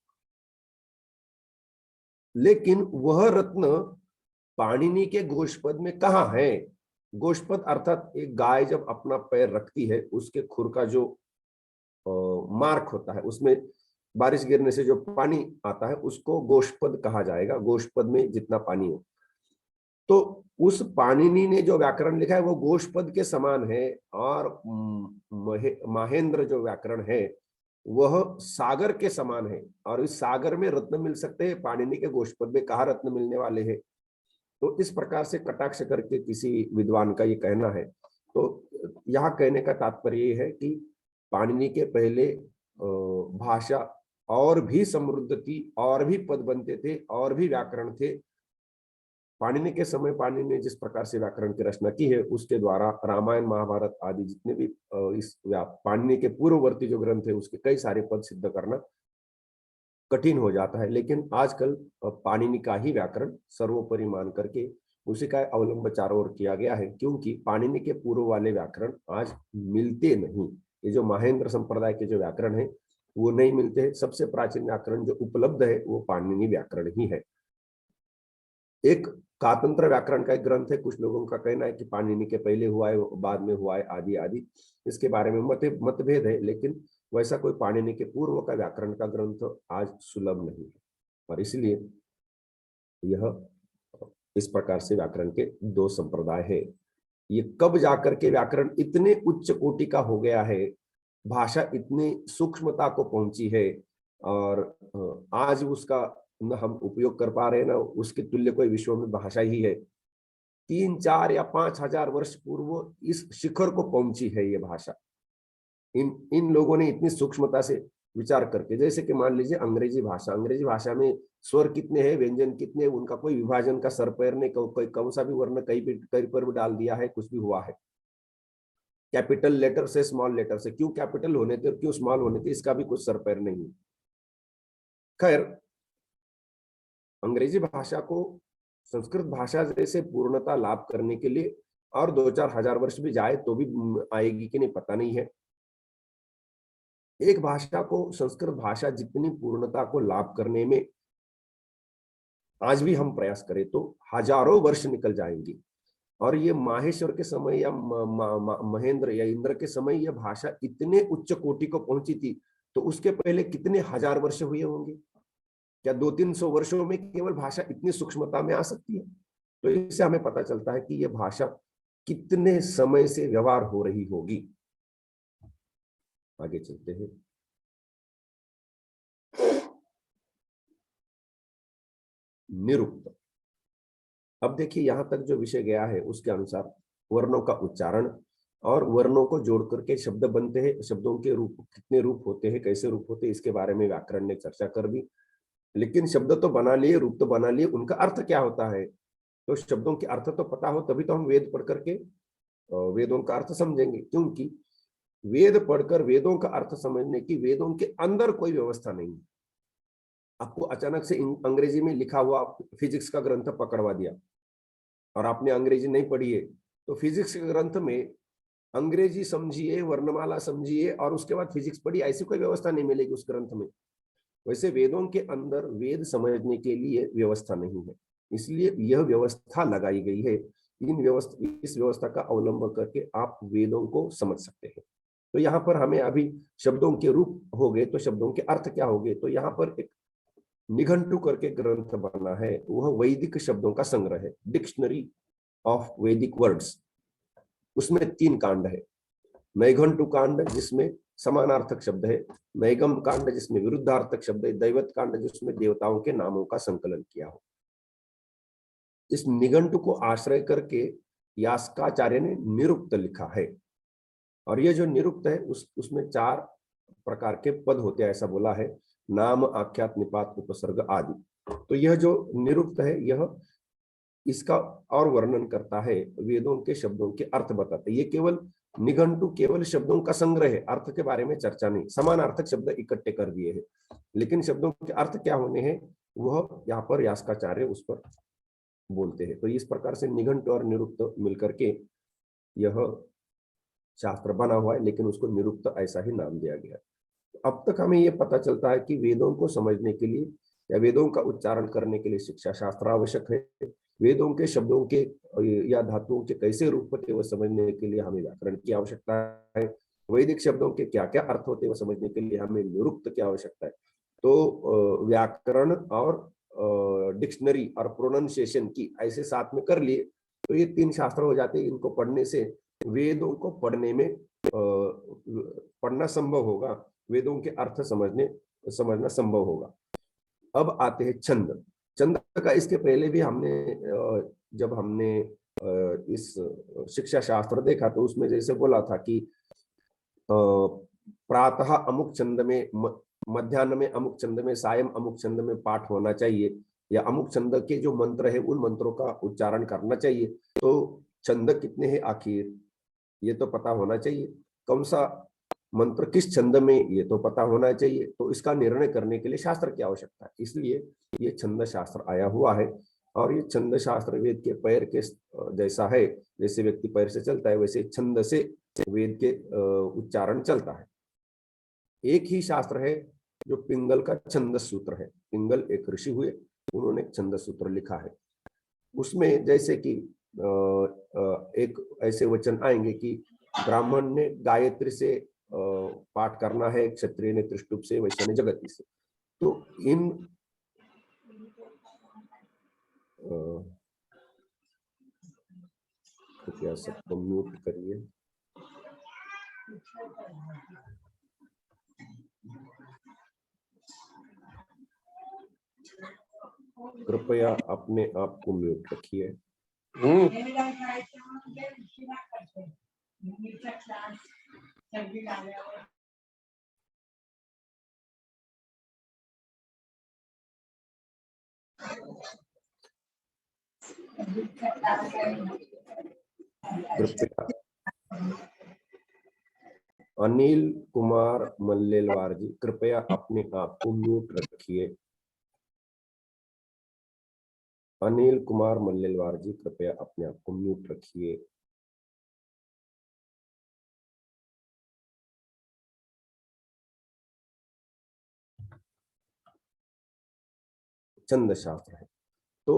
लेकिन वह रत्न पाणिनि के गोष्पद में कहाँ है? गोष्पद अर्थात एक गाय जब अपना पैर रखती है उसके खुर का जो मार्क होता है, उसमें बारिश गिरने से जो पानी आता है उसको गोष्पद कहा जाएगा, गोष्पद में जितना पानी हो। तो उस पाणिनि ने जो व्याकरण लिखा है वो गोष्पद के समान है। और माहेंद्र जो व्याकरण है वह सागर के समान है। और इस सागर में रत्न मिल सकते हैं, पाणिनि के गोष्पद में कहाँ रत्न मिलने वाले हैं। तो इस प्रकार से कटाक्ष करके किसी विद्वान का ये कहना है। तो यहाँ कहने का तात्पर्य ये है कि पाणिनि के पहले भाषा और भी समृद्ध थी, और भी पद बनते थे, और भी व्याकरण थे। पाणिनि के समय पाणिनि ने जिस प्रकार से व्याकरण की रचना की है उसके द्वारा रामायण महाभारत आदि जितने भी इस पाणिनि के पूर्ववर्ती जो ग्रंथ है उसके कई सारे पद सिद्ध करना कठिन हो जाता है। लेकिन आजकल पाणिनि का ही व्याकरण सर्वोपरि मान करके उसी का अवलंब चारों ओर किया गया है, क्योंकि पाणिनि के पूर्व वाले व्याकरण आज मिलते नहीं। ये जो महेंद्र संप्रदाय के जो व्याकरण है वो नहीं मिलते। सबसे प्राचीन व्याकरण जो उपलब्ध है वो पाणिनि व्याकरण ही है। एक कातंत्र व्याकरण का एक ग्रंथ है, कुछ लोगों का कहना है कि पाणिनि के पहले हुआ है, बाद में हुआ है, आदि आदि। इसके बारे में मतभेद है, लेकिन वैसा कोई पाणिनि के पूर्व का व्याकरण का ग्रंथ आज सुलभ नहीं है। और इसलिए यह इस प्रकार से व्याकरण के दो संप्रदाय है। ये कब जाकर के व्याकरण इतने उच्च कोटि का हो गया है, भाषा इतनी सूक्ष्मता को पहुंची है, और आज उसका न हम उपयोग कर पा रहे हैं ना उसके तुल्य कोई विश्व में भाषा ही है। 3, 4 या 5,000 वर्ष पूर्व इस शिखर को पहुंची है ये भाषा। इन लोगों ने इतनी सूक्ष्मता से विचार करके, जैसे कि मान लीजिए अंग्रेजी भाषा में स्वर कितने हैं, व्यंजन कितने, उनका कोई विभाजन का सर पैर नहीं, कोई कौन सा भी वर्ण कहीं पर भी डाल दिया है, कुछ भी हुआ है। कैपिटल लेटर से स्मॉल लेटर से, क्यों कैपिटल होने थे और क्यों स्मॉल होने थे, इसका भी कुछ सर पैर नहीं है। खैर, अंग्रेजी भाषा को संस्कृत भाषा जैसे पूर्णता लाभ करने के लिए और 2-4 हजार वर्ष भी जाए तो भी आएगी कि नहीं पता नहीं है। एक भाषा को, संस्कृत भाषा जितनी पूर्णता को लाभ करने में आज भी हम प्रयास करें तो हजारों वर्ष निकल जाएंगी। और ये माहेश्वर के समय या महेंद्र या इंद्र के समय यह भाषा इतने उच्च कोटि को पहुंची थी, तो उसके पहले कितने हजार वर्ष हुए होंगे। क्या 200-300 वर्षों में केवल भाषा इतनी सूक्ष्मता में आ सकती है? तो इससे हमें पता चलता है कि यह भाषा कितने समय से व्यवहार हो रही होगी। आगे चलते हैं। निरुक्त। अब देखिए यहां तक जो विषय गया है उसके अनुसार वर्णों का उच्चारण और वर्णों को जोड़ करके शब्द बनते हैं, शब्दों के रूप कितने रूप होते हैं, कैसे रूप होते हैं, इसके बारे में व्याकरण ने चर्चा कर दी। लेकिन शब्द तो बना लिए, रूप तो बना लिए, उनका अर्थ क्या होता है, तो शब्दों के अर्थ तो पता हो तभी तो हम वेद पढ़ करके वेदों का अर्थ समझेंगे। क्योंकि वेद पढ़कर वेदों का अर्थ समझने की वेदों के अंदर कोई व्यवस्था नहीं है। आपको अचानक से अंग्रेजी में लिखा हुआ फिजिक्स का ग्रंथ पकड़वा दिया और आपने अंग्रेजी नहीं पढ़ी है, तो फिजिक्स के ग्रंथ में अंग्रेजी समझिए, वर्णमाला समझिए और उसके बाद फिजिक्स पढ़ी, ऐसी कोई व्यवस्था नहीं मिलेगी उस ग्रंथ में। वैसे वेदों के अंदर वेद समझने के लिए व्यवस्था नहीं है, इसलिए यह व्यवस्था लगाई गई है। इस व्यवस्था का अवलंबन करके आप वेदों को समझ सकते हैं। तो यहाँ पर हमें अभी शब्दों के रूप हो गए, तो शब्दों के अर्थ क्या हो गए, तो यहाँ पर एक निघंटु करके ग्रंथ बना है, वह वैदिक शब्दों का संग्रह है, डिक्शनरी ऑफ वैदिक वर्ड्स। उसमें 3 कांड है। नैघंटु कांड जिसमें समानार्थक शब्द है, नैगम कांड जिसमें विरुद्धार्थक शब्द है, दैवत कांड जिसमें देवताओं के नामों का संकलन किया हो। इस निघंटु को आश्रय करके यास्काचार्य ने निरुक्त लिखा है। और ये जो निरुक्त है उसमें 4 प्रकार के पद होते हैं, ऐसा बोला है, नाम, आख्यात, निपात, उपसर्ग आदि। तो यह जो निरुक्त है यह इसका और वर्णन करता है, वेदों के शब्दों के अर्थ बताते हैं। ये केवल निघंटु केवल शब्दों का संग्रह है, अर्थ के बारे में चर्चा नहीं। समानार्थक शब्द इकट्ठे कर दिए हैं, लेकिन शब्दों के अर्थ क्या होने हैं वह यहाँ पर यास्काचार्य उस पर बोलते हैं। तो इस प्रकार से निघंटु और निरुक्त मिलकर के यह शास्त्र बना हुआ है, लेकिन उसको निरुक्त ऐसा ही नाम दिया गया है। अब तक हमें यह पता चलता है कि वेदों को समझने के लिए या वेदों का उच्चारण करने के लिए शिक्षा शास्त्र आवश्यक है। वेदों के शब्दों के या धातुओं के कैसे रूप होते वह समझने के लिए हमें व्याकरण की आवश्यकता है। वैदिक शब्दों के क्या क्या अर्थ होते वह समझने के लिए हमें निरुक्त की आवश्यकता है। तो व्याकरण और डिक्शनरी और प्रोनाउंसिएशन की ऐसे साथ में कर लिए तो ये 3 शास्त्र हो जाते हैं। इनको पढ़ने से वेदों को पढ़ना संभव होगा, वेदों के अर्थ समझना संभव होगा। अब आते हैं छंद। छंद का इसके पहले भी जब हमने इस शिक्षा शास्त्र देखा तो उसमें जैसे बोला था कि प्रातः अमुक छंद में, मध्याह्न में अमुक छंद में, सायं अमुक छंद में पाठ होना चाहिए, या अमुक छंद के जो मंत्र है उन मंत्रों का उच्चारण करना चाहिए। तो छंद कितने हैं आखिर ये तो पता होना चाहिए, कौन सा मंत्र किस छंद में ये तो पता होना चाहिए। तो इसका निर्णय करने के लिए शास्त्र की आवश्यकता है, इसलिए ये छंद शास्त्र आया हुआ है। और ये छंद शास्त्र वेद के पैर के जैसा है, जैसे व्यक्ति पैर से चलता है वैसे छंद से वेद के उच्चारण चलता है। एक ही शास्त्र है जो पिंगल का छंद सूत्र है। पिंगल एक ऋषि हुए, उन्होंने छंद सूत्र लिखा है। उसमें जैसे कि एक ऐसे वचन आएंगे कि ब्राह्मण ने गायत्री से पाठ करना है, क्षत्रिय ने त्रिष्टुप से, वैश्य ने जगती से। तो इन कृपया सबको म्यूट करिए। कृपया अपने आप को म्यूट रखिए। कृपया अनिल कुमार मल्लेलवार जी, कृपया अपने आप को म्यूट रखिए। अनिल कुमार मल्लेलवार जी, कृपया अपने आप को म्यूट रखिए। छंद शास्त्र है। तो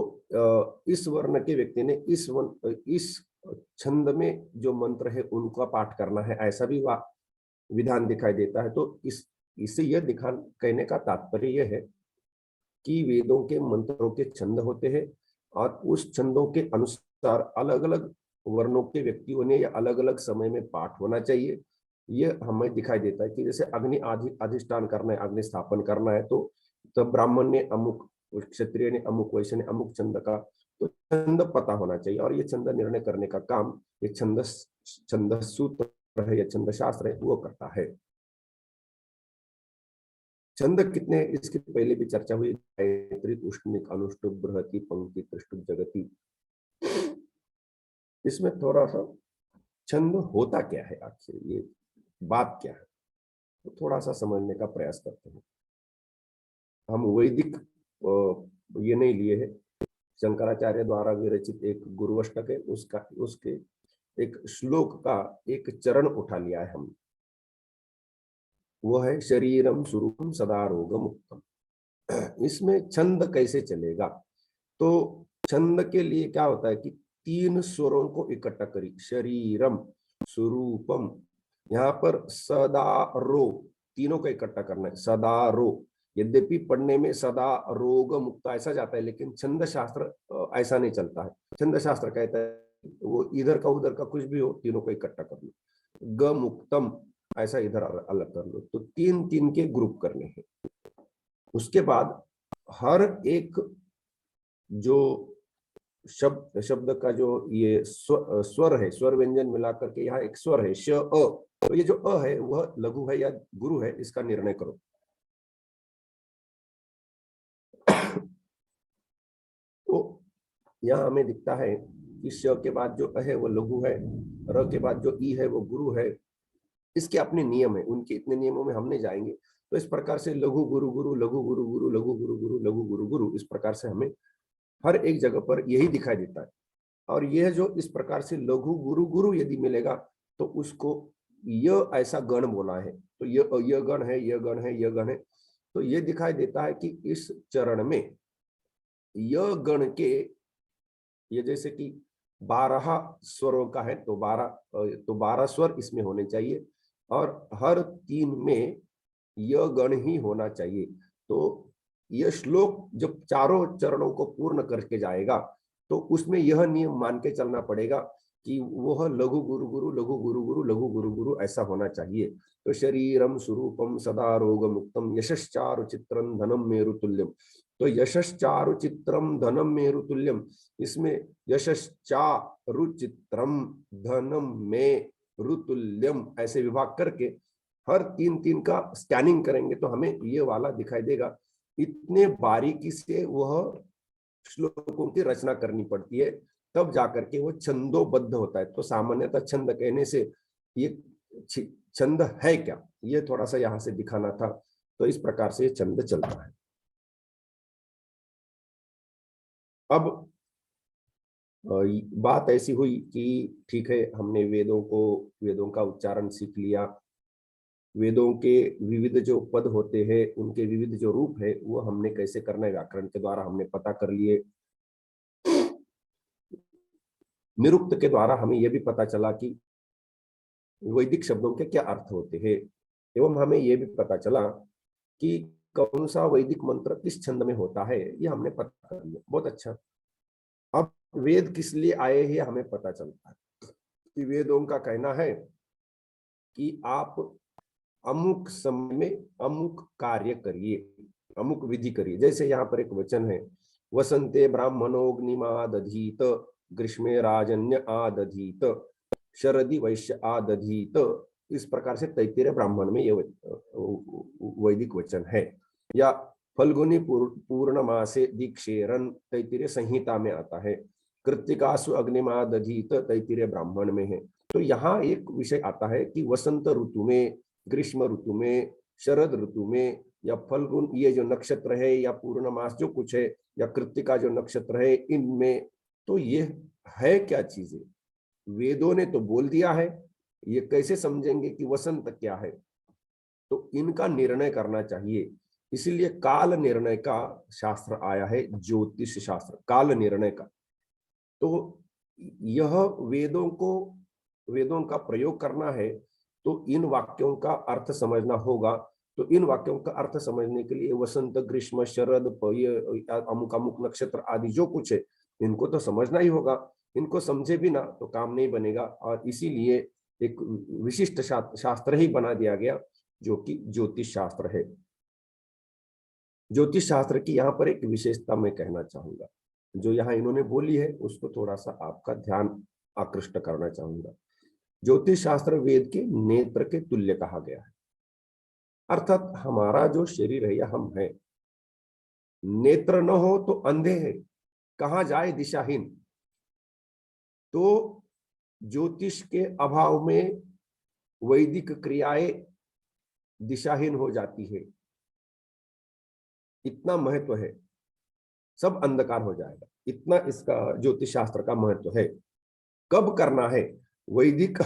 इस वर्ण के व्यक्ति ने इस छंद में जो मंत्र है उनका पाठ करना है, ऐसा भी विधान दिखाई देता है। तो इससे यह कहने का तात्पर्य यह है कि वेदों के मंत्रों के छंद होते हैं और उस छंदों के अनुसार अलग अलग वर्णों के व्यक्तियों ने या अलग अलग समय में पाठ होना चाहिए। ये हमें दिखाई देता है कि जैसे अग्नि अधिष्ठान करना है, अग्नि स्थापन करना है, तो तब ब्राह्मण ने अमुक, क्षत्रिय ने अमुक, वैश्य ने अमुक छंद का, तो छंद पता होना चाहिए। और ये छंद निर्णय करने का काम ये छंद सूत्र है या छंद शास्त्र है वो करता है। छंद कितने, इसकी पहले भी चर्चा हुई, गायत्री, उष्णिक, अनुष्टुप, बृहति, पंक्ति, त्रिष्टुप, जगति। इसमें थोड़ा सा छंद होता क्या है, आखिर ये बात क्या है, तो थोड़ा सा समझने का प्रयास करते हैं। हम वैदिक ये नहीं लिए है, शंकराचार्य द्वारा विरचित एक गुरुअष्टक है, उसके एक श्लोक का एक चरण उठा लिया है हमने। वो है शरीरम स्वरूपम सदा रोग मुक्तम। इसमें छंद कैसे चलेगा, तो छंद के लिए क्या होता है कि 3 स्वरों को इकट्ठा करी, शरीरम, स्वरूपम, यहाँ पर सदा रो, तीनों को इकट्ठा करना है, सदा रो। यद्यपि पढ़ने में सदा रोग मुक्त ऐसा जाता है, लेकिन छंद शास्त्र ऐसा नहीं चलता है। छंद शास्त्र कहता है वो इधर का उधर का कुछ भी हो, तीनों को इकट्ठा कर लो। ग मुक्तम ऐसा इधर अलग कर लो, तो 3-3 के ग्रुप करने हैं। उसके बाद हर एक जो शब्द का जो ये स्वर है, स्वर व्यंजन मिलाकर के यहाँ एक स्वर है श अ, तो ये जो अ है वह लघु है या गुरु है, इसका निर्णय करो। तो यहाँ हमें दिखता है कि श के बाद जो अ है वो लघु है, र के बाद जो ई है वो गुरु है। इसके अपने नियम है, उनके इतने नियमों में हम नहीं जाएंगे। तो इस प्रकार से लघु गुरु गुरु, लघु गुरु गुरु, लघु गुरु गुरु, लघु गुरु गुरु, इस प्रकार से हमें हर एक जगह पर यही दिखाई देता है। और यह जो इस प्रकार से लघु गुरु गुरु यदि मिलेगा तो उसको यह ऐसा गण बोला है, तो यह गण है, यह गण है, यह गण है। तो यह दिखाई देता है कि इस चरण में यह गण के, ये जैसे कि 12 स्वरों का है, तो 12 स्वर इसमें होने चाहिए और हर 3 में यह गण ही होना चाहिए। तो यह श्लोक जब चारों चरणों को पूर्ण करके जाएगा तो उसमें यह नियम मान के चलना पड़ेगा कि वह लघु गुरु गुरु, लघु गुरु गुरु, लघु गुरु गुरु ऐसा होना चाहिए। तो शरीरम स्वरूपम सदा रोग मुक्तम यशश्चारु चित्रम धनम मेरु तुल्यम। तो यशश्चारु चित्रम धनम मेरु तुल्यम, इसमें यशश्चारु चित्रम धनम में रुतुल्यम ऐसे विभाग करके हर 3-3 का स्कैनिंग करेंगे तो हमें ये वाला दिखाई देगा। इतने बारीकी से वह श्लोकों की रचना करनी पड़ती है, तब जाकर के वो छंदोबद्ध होता है। तो सामान्यतः छंद कहने से ये छंद है क्या, ये थोड़ा सा यहां से दिखाना था। तो इस प्रकार से छंद चलता है। अब बात ऐसी हुई कि ठीक है, हमने वेदों का उच्चारण सीख लिया, वेदों के विविध जो पद होते हैं उनके विविध जो रूप है वो हमने कैसे करना है व्याकरण के द्वारा हमने पता कर लिए। निरुक्त के द्वारा हमें यह भी पता चला कि वैदिक शब्दों के क्या अर्थ होते हैं, एवं हमें यह भी पता चला कि कौन सा वैदिक मंत्र किस छंद में होता है, ये हमने पता कर लिया। बहुत अच्छा। अब वेद किस लिए आए हैं हमें पता चलता है कि वेदों का कहना है कि आप अमुक समय में अमुक कार्य करिए, अमुक विधि करिए। जैसे यहाँ पर एक वचन है, वसंते ब्राह्मणोऽग्निमादधीत, ग्रीष्मे राजन्य आदधीत, शरदि वैश्य आदधीत। इस प्रकार से तैत्तिरीय ब्राह्मण में ये वैदिक वचन है। या फल्गुनी पूर्णमासे दीक्षेरन तैत्तिरीय संहिता में आता है। कृत्तिकासु अग्निमादधीत तैत्तिरीय ब्राह्मण में है। तो यहाँ एक विषय आता है कि वसंत ऋतु में, ग्रीष्म ऋतु में, शरद ऋतु में, या फल्गुन ये जो नक्षत्र है, या पूर्णमास जो कुछ है, या कृत्तिका जो नक्षत्र है, इनमें तो ये है क्या चीजें, वेदों ने तो बोल दिया है, ये कैसे समझेंगे कि वसंत क्या है। तो इनका निर्णय करना चाहिए, इसीलिए काल निर्णय का शास्त्र आया है, ज्योतिष शास्त्र काल निर्णय का। तो यह वेदों का प्रयोग करना है तो इन वाक्यों का अर्थ समझना होगा। तो इन वाक्यों का अर्थ समझने के लिए वसंत, ग्रीष्म, शरद, अमुक अमुक नक्षत्र आदि जो कुछ है इनको तो समझना ही होगा। इनको समझे भी ना तो काम नहीं बनेगा, और इसीलिए एक विशिष्ट शास्त्र ही बना दिया गया जो कि ज्योतिष शास्त्र है। ज्योतिष शास्त्र की यहाँ पर एक विशेषता मैं कहना चाहूंगा, जो यहाँ इन्होंने बोली है उसको थोड़ा सा आपका ध्यान आकृष्ट करना चाहूंगा। ज्योतिष शास्त्र वेद के नेत्र के तुल्य कहा गया है, अर्थात हमारा जो शरीर है या हम है, नेत्र न हो तो अंधे हैं, कहां जाए दिशाहीन। तो ज्योतिष के अभाव में वैदिक क्रियाएं दिशाहीन हो जाती है, इतना महत्व है, सब अंधकार हो जाएगा, इतना इसका ज्योतिष शास्त्र का महत्व है। कब करना है वैदिक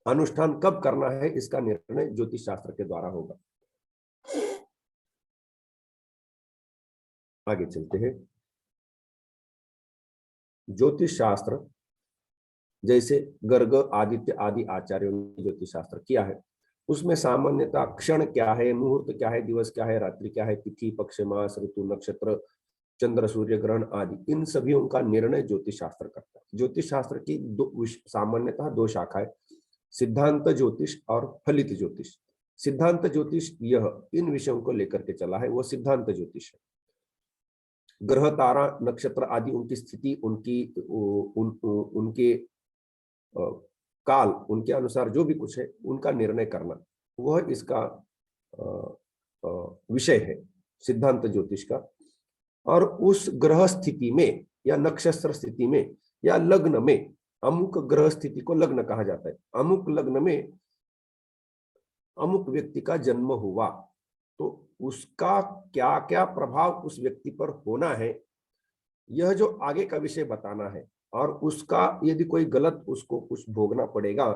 अनुष्ठान, कब करना है, इसका निर्णय ज्योतिष शास्त्र के द्वारा होगा। आगे चलते हैं। ज्योतिष शास्त्र जैसे गर्ग आदित्य आदि आचार्यों ने ज्योतिष शास्त्र किया है, उसमें सामान्यतः क्षण क्या है, मुहूर्त क्या है, दिवस क्या है, रात्रि क्या है, तिथि पक्ष मास ऋतु नक्षत्र चंद्र सूर्य ग्रहण आदि, इन सभी का निर्णय ज्योतिष शास्त्र करता है। ज्योतिष शास्त्र की सामान्यतः दो शाखाएं, सिद्धांत ज्योतिष और फलित ज्योतिष। सिद्धांत ज्योतिष यह इन विषयों को लेकर के चला है, वो सिद्धांत ज्योतिष है। ग्रह तारा नक्षत्र आदि उनकी स्थिति, उनके काल, उनके अनुसार जो भी कुछ है उनका निर्णय करना, वह इसका विषय है सिद्धांत ज्योतिष का। और उस ग्रह स्थिति में या नक्षत्र स्थिति में या लग्न में, अमुक ग्रह स्थिति को लग्न कहा जाता है, अमुक लग्न में अमुक व्यक्ति का जन्म हुआ तो उसका क्या क्या प्रभाव उस व्यक्ति पर होना है, यह जो आगे का विषय बताना है। और उसका यदि कोई गलत उसको कुछ भोगना पड़ेगा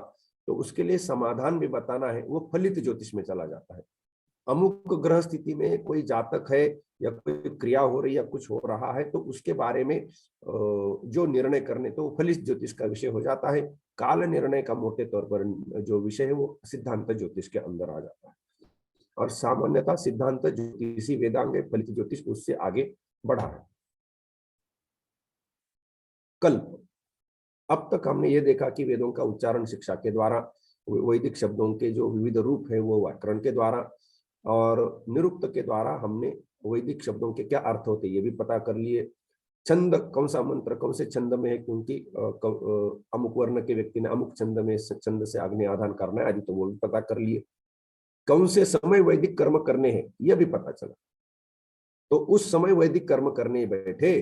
तो उसके लिए समाधान भी बताना है, वो फलित ज्योतिष में चला जाता है। अमुक ग्रह स्थिति में कोई जातक है या कोई क्रिया हो रही या कुछ हो रहा है तो उसके बारे में जो निर्णय करने, तो फलित ज्योतिष का विषय हो जाता है। काल निर्णय का मोटे तौर पर जो विषय है वो सिद्धांत ज्योतिष के अंदर आ जाता है। और सामान्यतः सिद्धांत ज्योतिषी वेदांग है, फलित ज्योतिष उससे आगे बढ़ा है। कल्प, अब तक हमने ये देखा कि वेदों का उच्चारण शिक्षा के द्वारा, वैदिक शब्दों के जो विविध रूप है वो व्याकरण के द्वारा, और निरुक्त के द्वारा हमने वैदिक शब्दों के क्या अर्थ होते ये भी पता कर लिए। छंद, कौन सा मंत्र कौन से छंद में है, क्योंकि अमुक वर्ण के व्यक्ति ने अमुक छंद में छंद से अग्नि आधान करना है आदि, तो वो भी पता कर लिए। कौन से समय वैदिक कर्म करने हैं यह भी पता चला। तो उस समय वैदिक कर्म करने बैठे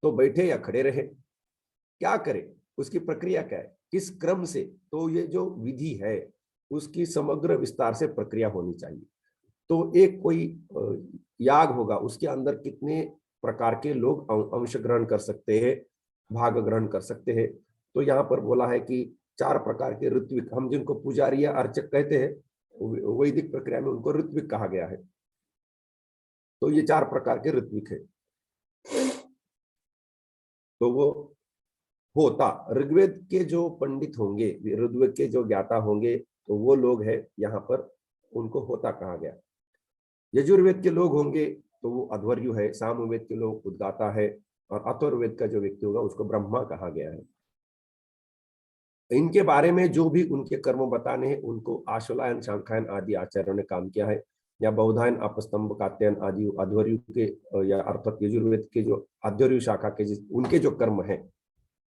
तो बैठे या खड़े रहे, क्या करें, उसकी प्रक्रिया क्या है, किस क्रम से, तो ये जो विधि है उसकी समग्र विस्तार से प्रक्रिया होनी चाहिए। तो एक कोई याग होगा, उसके अंदर कितने प्रकार के लोग अंश ग्रहण कर सकते हैं, भाग ग्रहण कर सकते हैं। तो यहाँ पर बोला है कि 4 प्रकार के ऋत्विक, हम जिनको पुजारी या अर्चक कहते हैं, वैदिक प्रक्रिया में उनको ऋत्विक कहा गया है। तो ये 4 प्रकार के ऋत्विक है। तो वो होता, ऋग्वेद के जो पंडित होंगे, ऋग्वेद के जो ज्ञाता होंगे, तो वो लोग है यहाँ पर, उनको होता कहा गया। यजुर्वेद के लोग होंगे तो वो अध्वर्यु है, सामवेद के लोग उद्गाता है, और अथर्ववेद का जो व्यक्ति होगा उसको ब्रह्मा कहा गया है। इनके बारे में जो भी उनके कर्म बताने हैं उनको आश्वलायन शांखायन आदि आचार्यों ने काम किया है, या बौधायन अपस्तंभ कात्यायन आदि अध्वर्यु के, या अर्थात यजुर्वेद के जो अध्वर्यु शाखा के उनके जो कर्म है,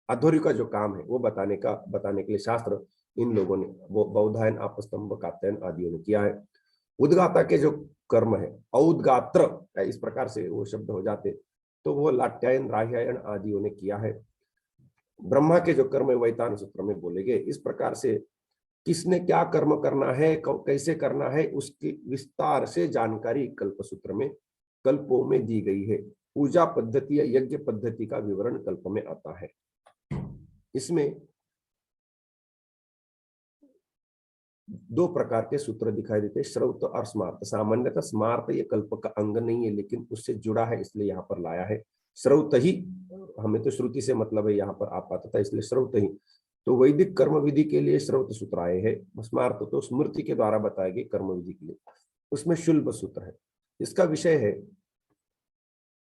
अध्वर्यु का जो काम है वो बताने के लिए शास्त्र इन लोगों ने, वो बौधायन आपस्तंभ कात्यायन आदियों ने किया है। उद्गाता के जो कर्म है, औद्गात्र इस प्रकार से वो शब्द हो जाते, तो वो लाट्यायन राह्यायन आदियों ने किया है। ब्रह्मा के जो कर्म है वैतान सूत्र में बोले गए। इस प्रकार से किसने क्या कर्म करना है, कैसे करना है, उसकी विस्तार से जानकारी कल्प सूत्र में, कल्पों में दी गई है। पूजा पद्धति या यज्ञ पद्धति का विवरण कल्प में आता है। इसमें 2 प्रकार के सूत्र दिखाई देते हैं, श्रौत और स्मार्त। सामान्यतः स्मार्त ये कल्प का अंग नहीं है, लेकिन उससे जुड़ा है इसलिए यहाँ पर लाया है। श्रौत ही, हमें तो श्रुति से मतलब है यहाँ पर आप आता था, इसलिए श्रौत ही। तो वैदिक कर्म विधि के लिए श्रौत सूत्र आए हैं। स्मार्त तो स्मृति के द्वारा बताए गए कर्म विधि के लिए। उसमें शुल्ब सूत्र है, इसका विषय है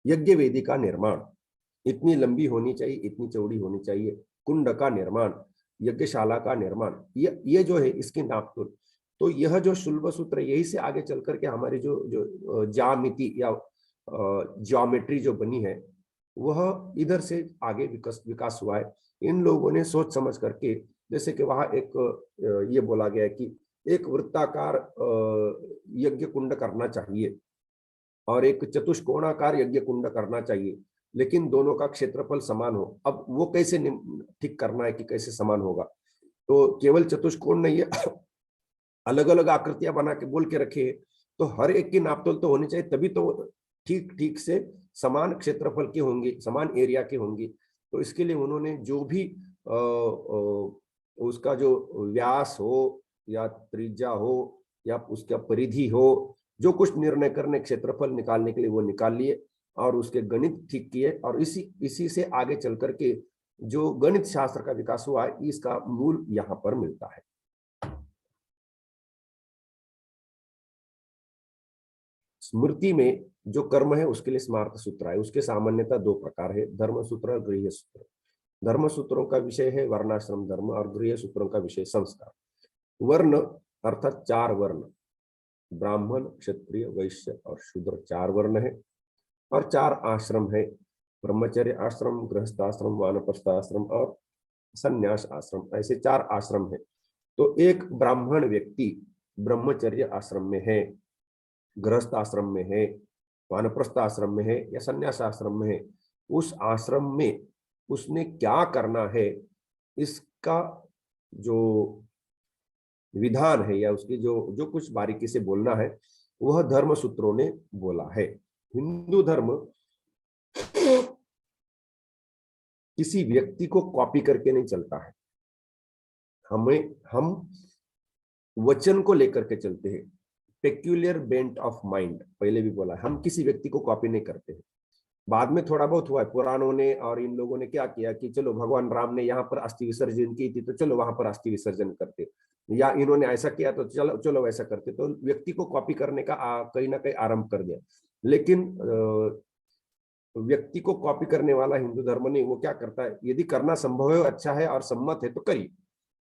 यज्ञ वेदी का निर्माण। इतनी लंबी होनी चाहिए, इतनी चौड़ी होनी चाहिए, कुंड का निर्माण, यज्ञशाला का निर्माण, ये जो है इसकी नापतोल। तो यह जो शुल्ब सूत्र, यही से आगे चल करके हमारी जो जो ज्यामिति या ज्योमेट्री जो बनी है, वह इधर से आगे विकास हुआ है। इन लोगों ने सोच समझ करके, जैसे कि वहां एक ये बोला गया है कि एक वृत्ताकार यज्ञ कुंड करना चाहिए और एक चतुष्कोणाकार यज्ञ कुंड करना चाहिए, लेकिन दोनों का क्षेत्रफल समान हो। अब वो कैसे ठीक करना है कि कैसे समान होगा? तो केवल चतुष्कोण नहीं है, अलग अलग आकृतियां बना के बोल के रखे, तो हर एक की नापतोल तो होनी चाहिए, तभी तो ठीक ठीक से समान क्षेत्रफल की होंगी, समान एरिया की होंगी। तो इसके लिए उन्होंने जो भी उसका जो व्यास हो या त्रिज्या हो या उसका परिधि हो, जो कुछ निर्णय करने, क्षेत्रफल निकालने के लिए वो निकाल लिए और उसके गणित ठीक किए, और इसी से आगे चल करके जो गणित शास्त्र का विकास हुआ है, इसका मूल यहाँ पर मिलता है। स्मृति में जो कर्म है उसके लिए स्मार्त सूत्र है। उसके सामान्यता दो प्रकार है, धर्म सूत्र और गृह्य सूत्र। धर्म सूत्रों का विषय है वर्णाश्रम धर्म और गृह्य सूत्रों का विषय संस्कार। वर्ण अर्थात चार वर्ण, ब्राह्मण, क्षत्रिय, वैश्य और शूद्र, चार वर्ण है। और चार आश्रम है, ब्रह्मचर्य आश्रम, गृहस्थाश्रम, वानप्रस्थाश्रम और संन्यास आश्रम, ऐसे चार आश्रम है। तो एक ब्राह्मण व्यक्ति ब्रह्मचर्य आश्रम में है, गृहस्थ आश्रम में है, वानप्रस्थ आश्रम में है या संन्यास आश्रम में है, उस आश्रम में उसने क्या करना है, इसका जो विधान है या उसकी जो जो कुछ बारीकी से बोलना है, वह धर्म सूत्रों ने बोला है। हिंदू धर्म किसी व्यक्ति को कॉपी करके नहीं चलता है। हम वचन को लेकर के चलते हैं, पेक्यूलियर बेंट ऑफ माइंड, पहले भी बोला, हम किसी व्यक्ति को कॉपी नहीं करते हैं। बाद में थोड़ा बहुत हुआ है, पुराणों ने और इन लोगों ने क्या किया कि चलो भगवान राम ने यहाँ पर अस्थि विसर्जन की थी, तो चलो वहां पर अस्थि विसर्जन करते, या इन्होंने ऐसा किया तो चलो चलो वैसा करते। तो व्यक्ति को कॉपी करने का कहीं ना कहीं आरंभ कर दिया। लेकिन व्यक्ति को कॉपी करने वाला हिंदू धर्म नहीं, वो क्या करता है, यदि करना संभव है, अच्छा है और सम्मत है तो करिए,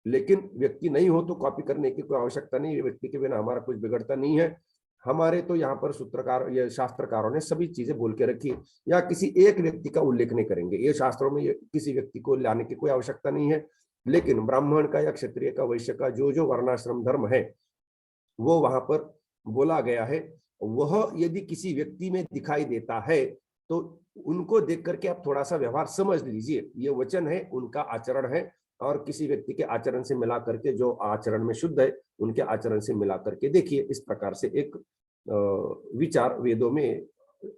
लेकिन व्यक्ति नहीं हो तो कॉपी करने की कोई आवश्यकता नहीं है। व्यक्ति के बिना हमारा कुछ बिगड़ता नहीं है। हमारे तो यहाँ पर सूत्रकार या शास्त्रकारों ने सभी चीजें बोल के रखी, या किसी एक व्यक्ति का उल्लेख नहीं करेंगे, ये शास्त्रों में किसी व्यक्ति को लाने की कोई आवश्यकता नहीं है। लेकिन ब्राह्मण का या क्षत्रिय का, वैश्य का, जो जो वर्णाश्रम धर्म है वो वहां पर बोला गया है, वह यदि किसी व्यक्ति में दिखाई देता है तो उनको देख करके आप थोड़ा सा व्यवहार समझ लीजिए, ये वचन है, उनका आचरण है, और किसी व्यक्ति के आचरण से मिला करके, जो आचरण में शुद्ध है उनके आचरण से मिला करके देखिए। इस प्रकार से एक विचार वेदों में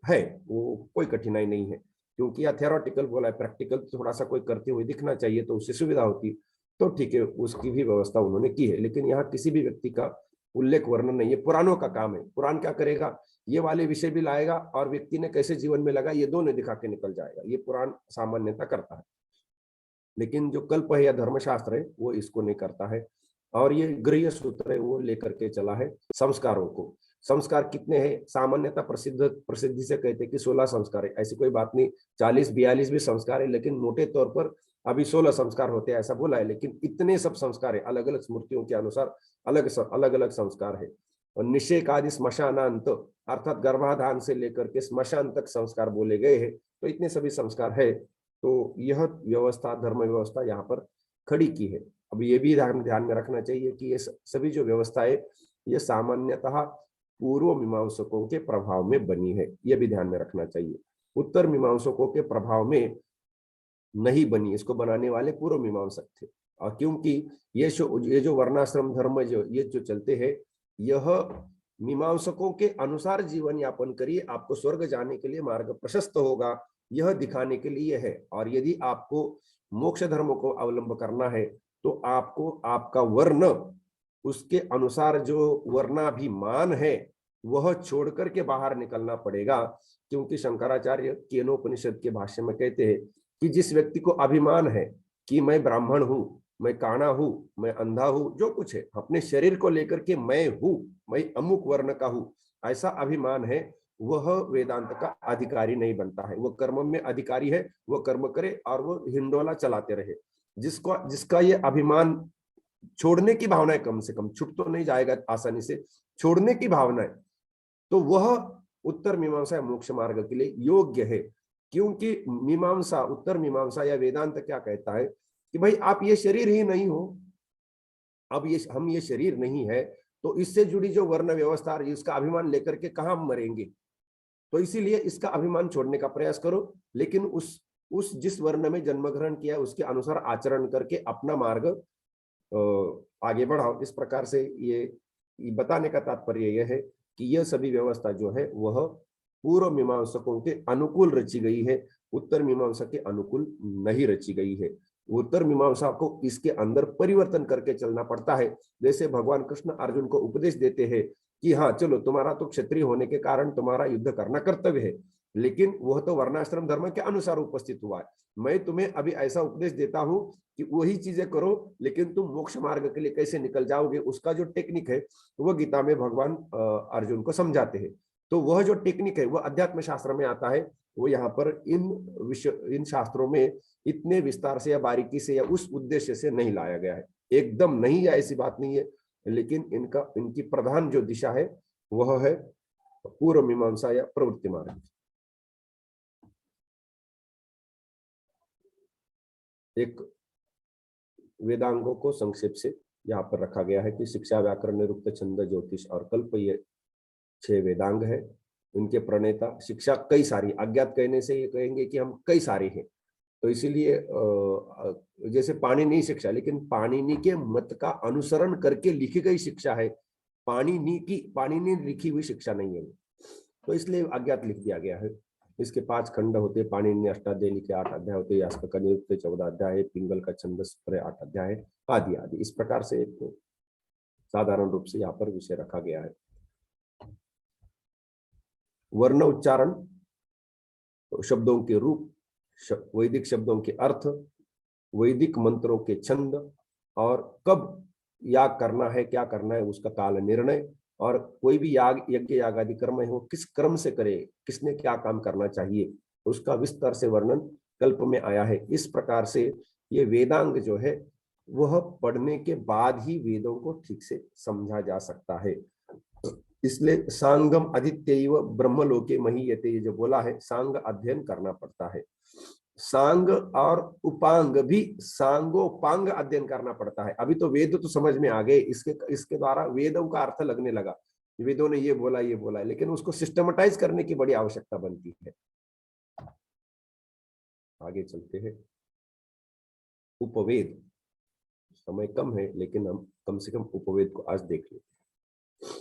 है, वो कोई कठिनाई नहीं है, क्योंकि यह थ्योरेटिकल बोला है, प्रैक्टिकल थोड़ा सा कोई करते हुए दिखना चाहिए तो उससे सुविधा होती, तो ठीक है, उसकी भी व्यवस्था उन्होंने की है। लेकिन यहाँ किसी भी व्यक्ति का उल्लेख वर्णन नहीं है। पुराणों का काम है, पुराण क्या करेगा, ये वाले विषय भी लाएगा और व्यक्ति ने कैसे जीवन में लगा, ये दोनों दिखा के निकल जाएगा, ये पुराण सामान्यता करता है। लेकिन जो कल्प है या धर्मशास्त्र है वो इसको नहीं करता है। और ये गृह्य सूत्र है, वो लेकर के चला है संस्कारों को। संस्कार कितने हैं, सामान्यता प्रसिद्धि से कहते हैं कि 16 संस्कार है, ऐसी कोई बात नहीं, 40-42 भी संस्कार है, लेकिन मोटे तौर पर अभी 16 संस्कार होते हैं ऐसा बोला है। लेकिन इतने सब संस्कार है, अलग अलग स्मृतियों के अनुसार अलग अलग संस्कार है। और निषेक आदि स्मशानांत, अर्थात गर्भाधान से लेकर के स्मशान तक संस्कार बोले गए हैं, तो इतने सभी संस्कार है। तो यह व्यवस्था, धर्म व्यवस्था यहाँ पर खड़ी की है। अब ये भी ध्यान में रखना चाहिए कि ये सभी जो व्यवस्था है ये सामान्यतः पूर्व मीमांसकों के प्रभाव में बनी है, ये भी ध्यान में रखना चाहिए। उत्तर मीमांसकों के प्रभाव में नहीं बनी, इसको बनाने वाले पूर्व मीमांसक थे। और क्योंकि ये जो वर्णाश्रम धर्म ये जो चलते हैं, यह मीमांसकों के अनुसार जीवन यापन करिए, आपको स्वर्ग जाने के लिए मार्ग प्रशस्त होगा, यह दिखाने के लिए है। और यदि आपको मोक्ष धर्म को अवलंब करना है तो आपको आपका वर्ण, उसके अनुसार जो वर्णाभिमान है वह छोड़कर के बाहर निकलना पड़ेगा। क्योंकि शंकराचार्य केनोपनिषद के भाष्य में कहते हैं कि जिस व्यक्ति को अभिमान है कि मैं ब्राह्मण हूं, मैं काना हूं, मैं अंधा हूं, जो कुछ है अपने शरीर को लेकर के मैं हूं, मैं अमुक वर्ण का हूं, ऐसा अभिमान है, वह वेदांत का अधिकारी नहीं बनता है। वो कर्म में अधिकारी है, वो कर्म करे और वो हिंडोला चलाते रहे। जिसका ये अभिमान छोड़ने की भावना है, कम से कम छूट तो नहीं जाएगा आसानी से, छोड़ने की भावना है, तो वह उत्तर मीमांसा मोक्ष मार्ग के लिए योग्य है। क्योंकि मीमांसा, उत्तर मीमांसा या वेदांत क्या कहता है कि भाई आप ये शरीर ही नहीं हो, अब ये शरीर नहीं है, तो इससे जुड़ी जो वर्ण व्यवस्था है इसका अभिमान लेकर के कहां हम मरेंगे। तो इसीलिए इसका अभिमान छोड़ने का प्रयास करो, लेकिन उस जिस वर्ण में जन्म ग्रहण किया है उसके अनुसार आचरण करके अपना मार्ग आगे बढ़ाओ। इस प्रकार से ये बताने का तात्पर्य यह है कि यह सभी व्यवस्था जो है वह पूर्व मीमांसकों के अनुकूल रची गई है, उत्तर मीमांसा के अनुकूल नहीं रची गई है। उत्तर मीमांसा को इसके अंदर परिवर्तन करके चलना पड़ता है। जैसे भगवान कृष्ण अर्जुन को उपदेश देते हैं कि हाँ चलो, तुम्हारा तो क्षत्रिय होने के कारण तुम्हारा युद्ध करना कर्तव्य है, लेकिन वह तो वर्णाश्रम धर्म के अनुसार उपस्थित हुआ है। मैं तुम्हें अभी ऐसा उपदेश देता हूं कि वही चीजें करो, लेकिन तुम मोक्ष मार्ग के लिए कैसे निकल जाओगे उसका जो टेक्निक है वह गीता में भगवान अर्जुन को समझाते हैं। तो वह जो टेक्निक है वह अध्यात्म शास्त्र में आता है। वो यहाँ पर इन शास्त्रों में इतने विस्तार से या बारीकी से या उस उद्देश्य से नहीं लाया गया है। एकदम नहीं है ऐसी बात नहीं है, लेकिन इनकी प्रधान जो दिशा है वह है पूर्व मीमांसा या प्रवृत्ति मार्ग। एक वेदांगों को संक्षेप से यहाँ पर रखा गया है कि शिक्षा, व्याकरण, निरुक्त, छंद, ज्योतिष और कल्प, ये 6 वेदांग है। उनके प्रणेता, शिक्षा कई सारी, अज्ञात कहने से ये कहेंगे कि हम कई सारे हैं, तो इसीलिए जैसे पाणिनि शिक्षा, लेकिन पाणिनि के मत का अनुसरण करके लिखी गई शिक्षा है, पाणिनि लिखी हुई शिक्षा नहीं है, तो इसलिए अज्ञात लिख दिया गया है। इसके 5 खंड होते, पाणिनि अष्टाध्यायी लिखे 8 अध्याय होते, यास्क का निरुक्त 14 अध्याय है, पिंगल का छंदस 8 अध्याय है, आदि आदि। इस प्रकार से एक साधारण रूप से यहाँ पर विषय रखा गया है। वर्ण उच्चारण, शब्दों के रूप, वैदिक शब्दों के अर्थ, वैदिक मंत्रों के छंद, और कब याग करना है, क्या करना है उसका काल निर्णय, और कोई भी याग, यज्ञ, याग आदि कर्म है वो किस क्रम से करे, किसने क्या काम करना चाहिए, उसका विस्तार से वर्णन कल्प में आया है। इस प्रकार से ये वेदांग जो है वह पढ़ने के बाद ही वेदों को ठीक से समझा जा सकता है। इसलिए सांगम आदित्यैव ब्रह्मलोके महीयते, ये जो बोला है, सांग अध्ययन करना पड़ता है। सांग और उपांग भी, सांगोपांग अध्ययन करना पड़ता है। अभी तो वेद तो समझ में आ गए, इसके द्वारा वेदों का अर्थ लगने लगा, वेदों ने ये बोला है, लेकिन उसको सिस्टमेटाइज करने की बड़ी आवश्यकता बनती है। आगे चलते हैं। उपवेद, समय कम है लेकिन हम कम से कम उपवेद को आज देख लेते हैं।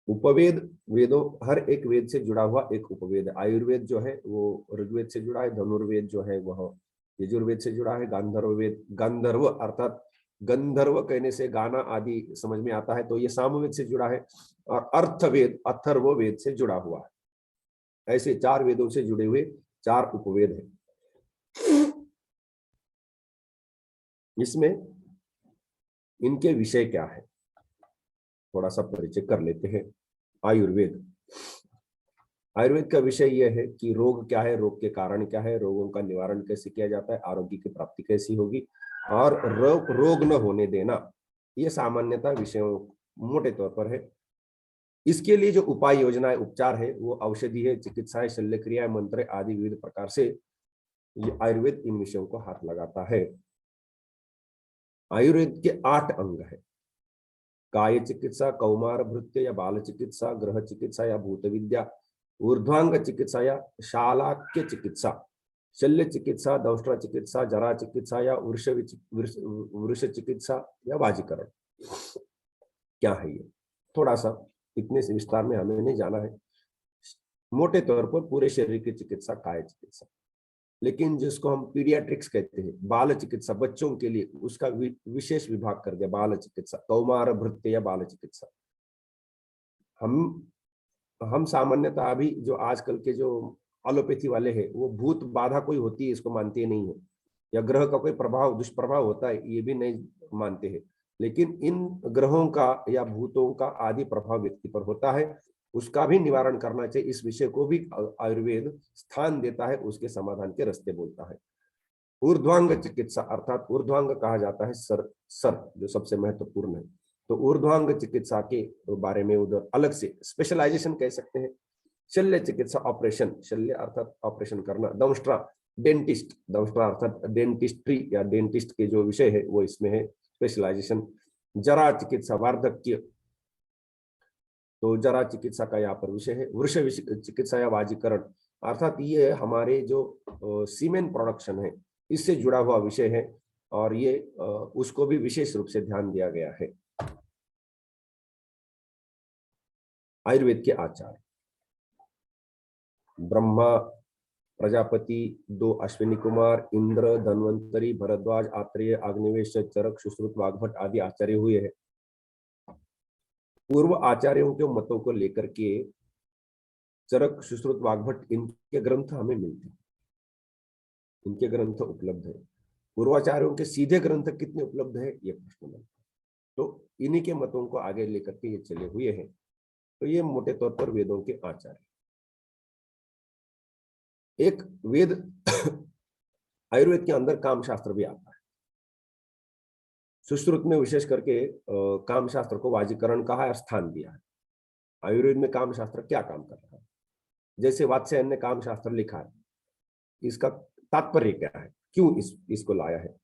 उपवेद, वेदों, हर एक वेद से जुड़ा हुआ एक उपवेद है। आयुर्वेद जो है वो ऋग्वेद से जुड़ा है, धनुर्वेद जो है वह यजुर्वेद से जुड़ा है, गांधर्व वेद, गांधर्व अर्थात गंधर्व कहने से गाना आदि समझ में आता है, तो ये सामवेद से जुड़ा है, और अर्थवेद अथर्व वेद से जुड़ा हुआ है। ऐसे 4 वेदों से जुड़े हुए 4 उपवेद है। इसमें इनके विषय क्या है थोड़ा सा परिचय कर लेते हैं। आयुर्वेद, आयुर्वेद का विषय यह है कि रोग क्या है, रोग के कारण क्या है, रोगों का निवारण कैसे किया जाता है, आरोग्य की प्राप्ति कैसी होगी, और रोग न होने देना, ये सामान्यतः विषयों मोटे तौर पर है। इसके लिए जो उपाय योजनाएं, उपचार है, वो औषधि है, चिकित्सा है, शल्य क्रिया, मंत्र आदि विविध प्रकार से ये आयुर्वेद इन विषयों को हाथ लगाता है। आयुर्वेद के 8 अंग है। काय चिकित्सा, कौमार भृत्य या बाल चिकित्सा, ग्रह चिकित्सा या भूत विद्या, ऊर्ध्वांग चिकित्सा या शालाक्य चिकित्सा, शल्य चिकित्सा, दंष्ट्र चिकित्सा, जरा चिकित्सा या वृष चिकित्सा या वाजीकरण। क्या है ये, थोड़ा सा इतने से विस्तार में हमें नहीं जाना है। मोटे तौर पर पूरे शरीर की चिकित्सा काय चिकित्सा, लेकिन जिसको हम पीडियाट्रिक्स कहते हैं, बाल चिकित्सा, बच्चों के लिए, उसका विशेष विभाग कर दिया, बाल चिकित्सा, कौमार भृत्य या बाल चिकित्सा। हम सामान्यतः अभी जो आजकल के जो एलोपैथी वाले हैं वो भूत बाधा कोई होती है इसको मानते नहीं है, या ग्रह का कोई प्रभाव, दुष्प्रभाव होता है ये भी नहीं मानते हैं, लेकिन इन ग्रहों का या भूतों का आदि प्रभाव व्यक्ति पर होता है, उसका भी निवारण करना चाहिए। इस विषय को भी आयुर्वेद स्थान देता है, उसके समाधान के रास्ते बोलता है। ऊर्ध्वांग चिकित्सा अर्थात ऊर्ध्वांग कहा जाता है सर जो सबसे महत्वपूर्ण है। तो ऊर्ध्वांग चिकित्सा के बारे में उधर अलग से स्पेशलाइजेशन कह सकते हैं। शल्य चिकित्सा ऑपरेशन, शल्य अर्थात ऑपरेशन करना। दंष्ट्रा डेंटिस्ट, दंष्ट्रा अर्थात डेंटिस्ट्री या डेंटिस्ट के जो विषय है वो इसमें है स्पेशलाइजेशन। जरा चिकित्सा वार्धक्य, तो जरा चिकित्सा का यहाँ पर विषय है। वृष चिकित्सा या वाजीकरण अर्थात ये हमारे जो सीमेंट प्रोडक्शन है इससे जुड़ा हुआ विषय है और ये उसको भी विशेष रूप से ध्यान दिया गया है। आयुर्वेद के आचार्य ब्रह्मा, प्रजापति, 2 अश्विनी कुमार, इंद्र, धन्वंतरी, भरद्वाज, आत्रेय, अग्निवेश, चरक, सुश्रुत, वाग्भट आदि आचार्य हुए हैं। पूर्व आचार्यों के मतों को लेकर के चरक, सुश्रुत, वाग्भट इनके ग्रंथ हमें मिलते हैं, इनके ग्रंथ उपलब्ध है। पूर्वाचार्यों के सीधे ग्रंथ कितने उपलब्ध है ये प्रश्न बनता है। तो इन्हीं के मतों को आगे लेकर के ये चले हुए हैं। तो ये मोटे तौर पर वेदों के आचार्य। एक वेद आयुर्वेद के अंदर काम शास्त्र भी आता है। सुश्रुत में विशेष करके काम शास्त्र को वाजीकरण कहा है, स्थान दिया है। आयुर्वेद में काम शास्त्र क्या काम कर रहा है, जैसे वात्स्यायन ने काम शास्त्र लिखा है, इसका तात्पर्य क्या है, क्यों इसको लाया है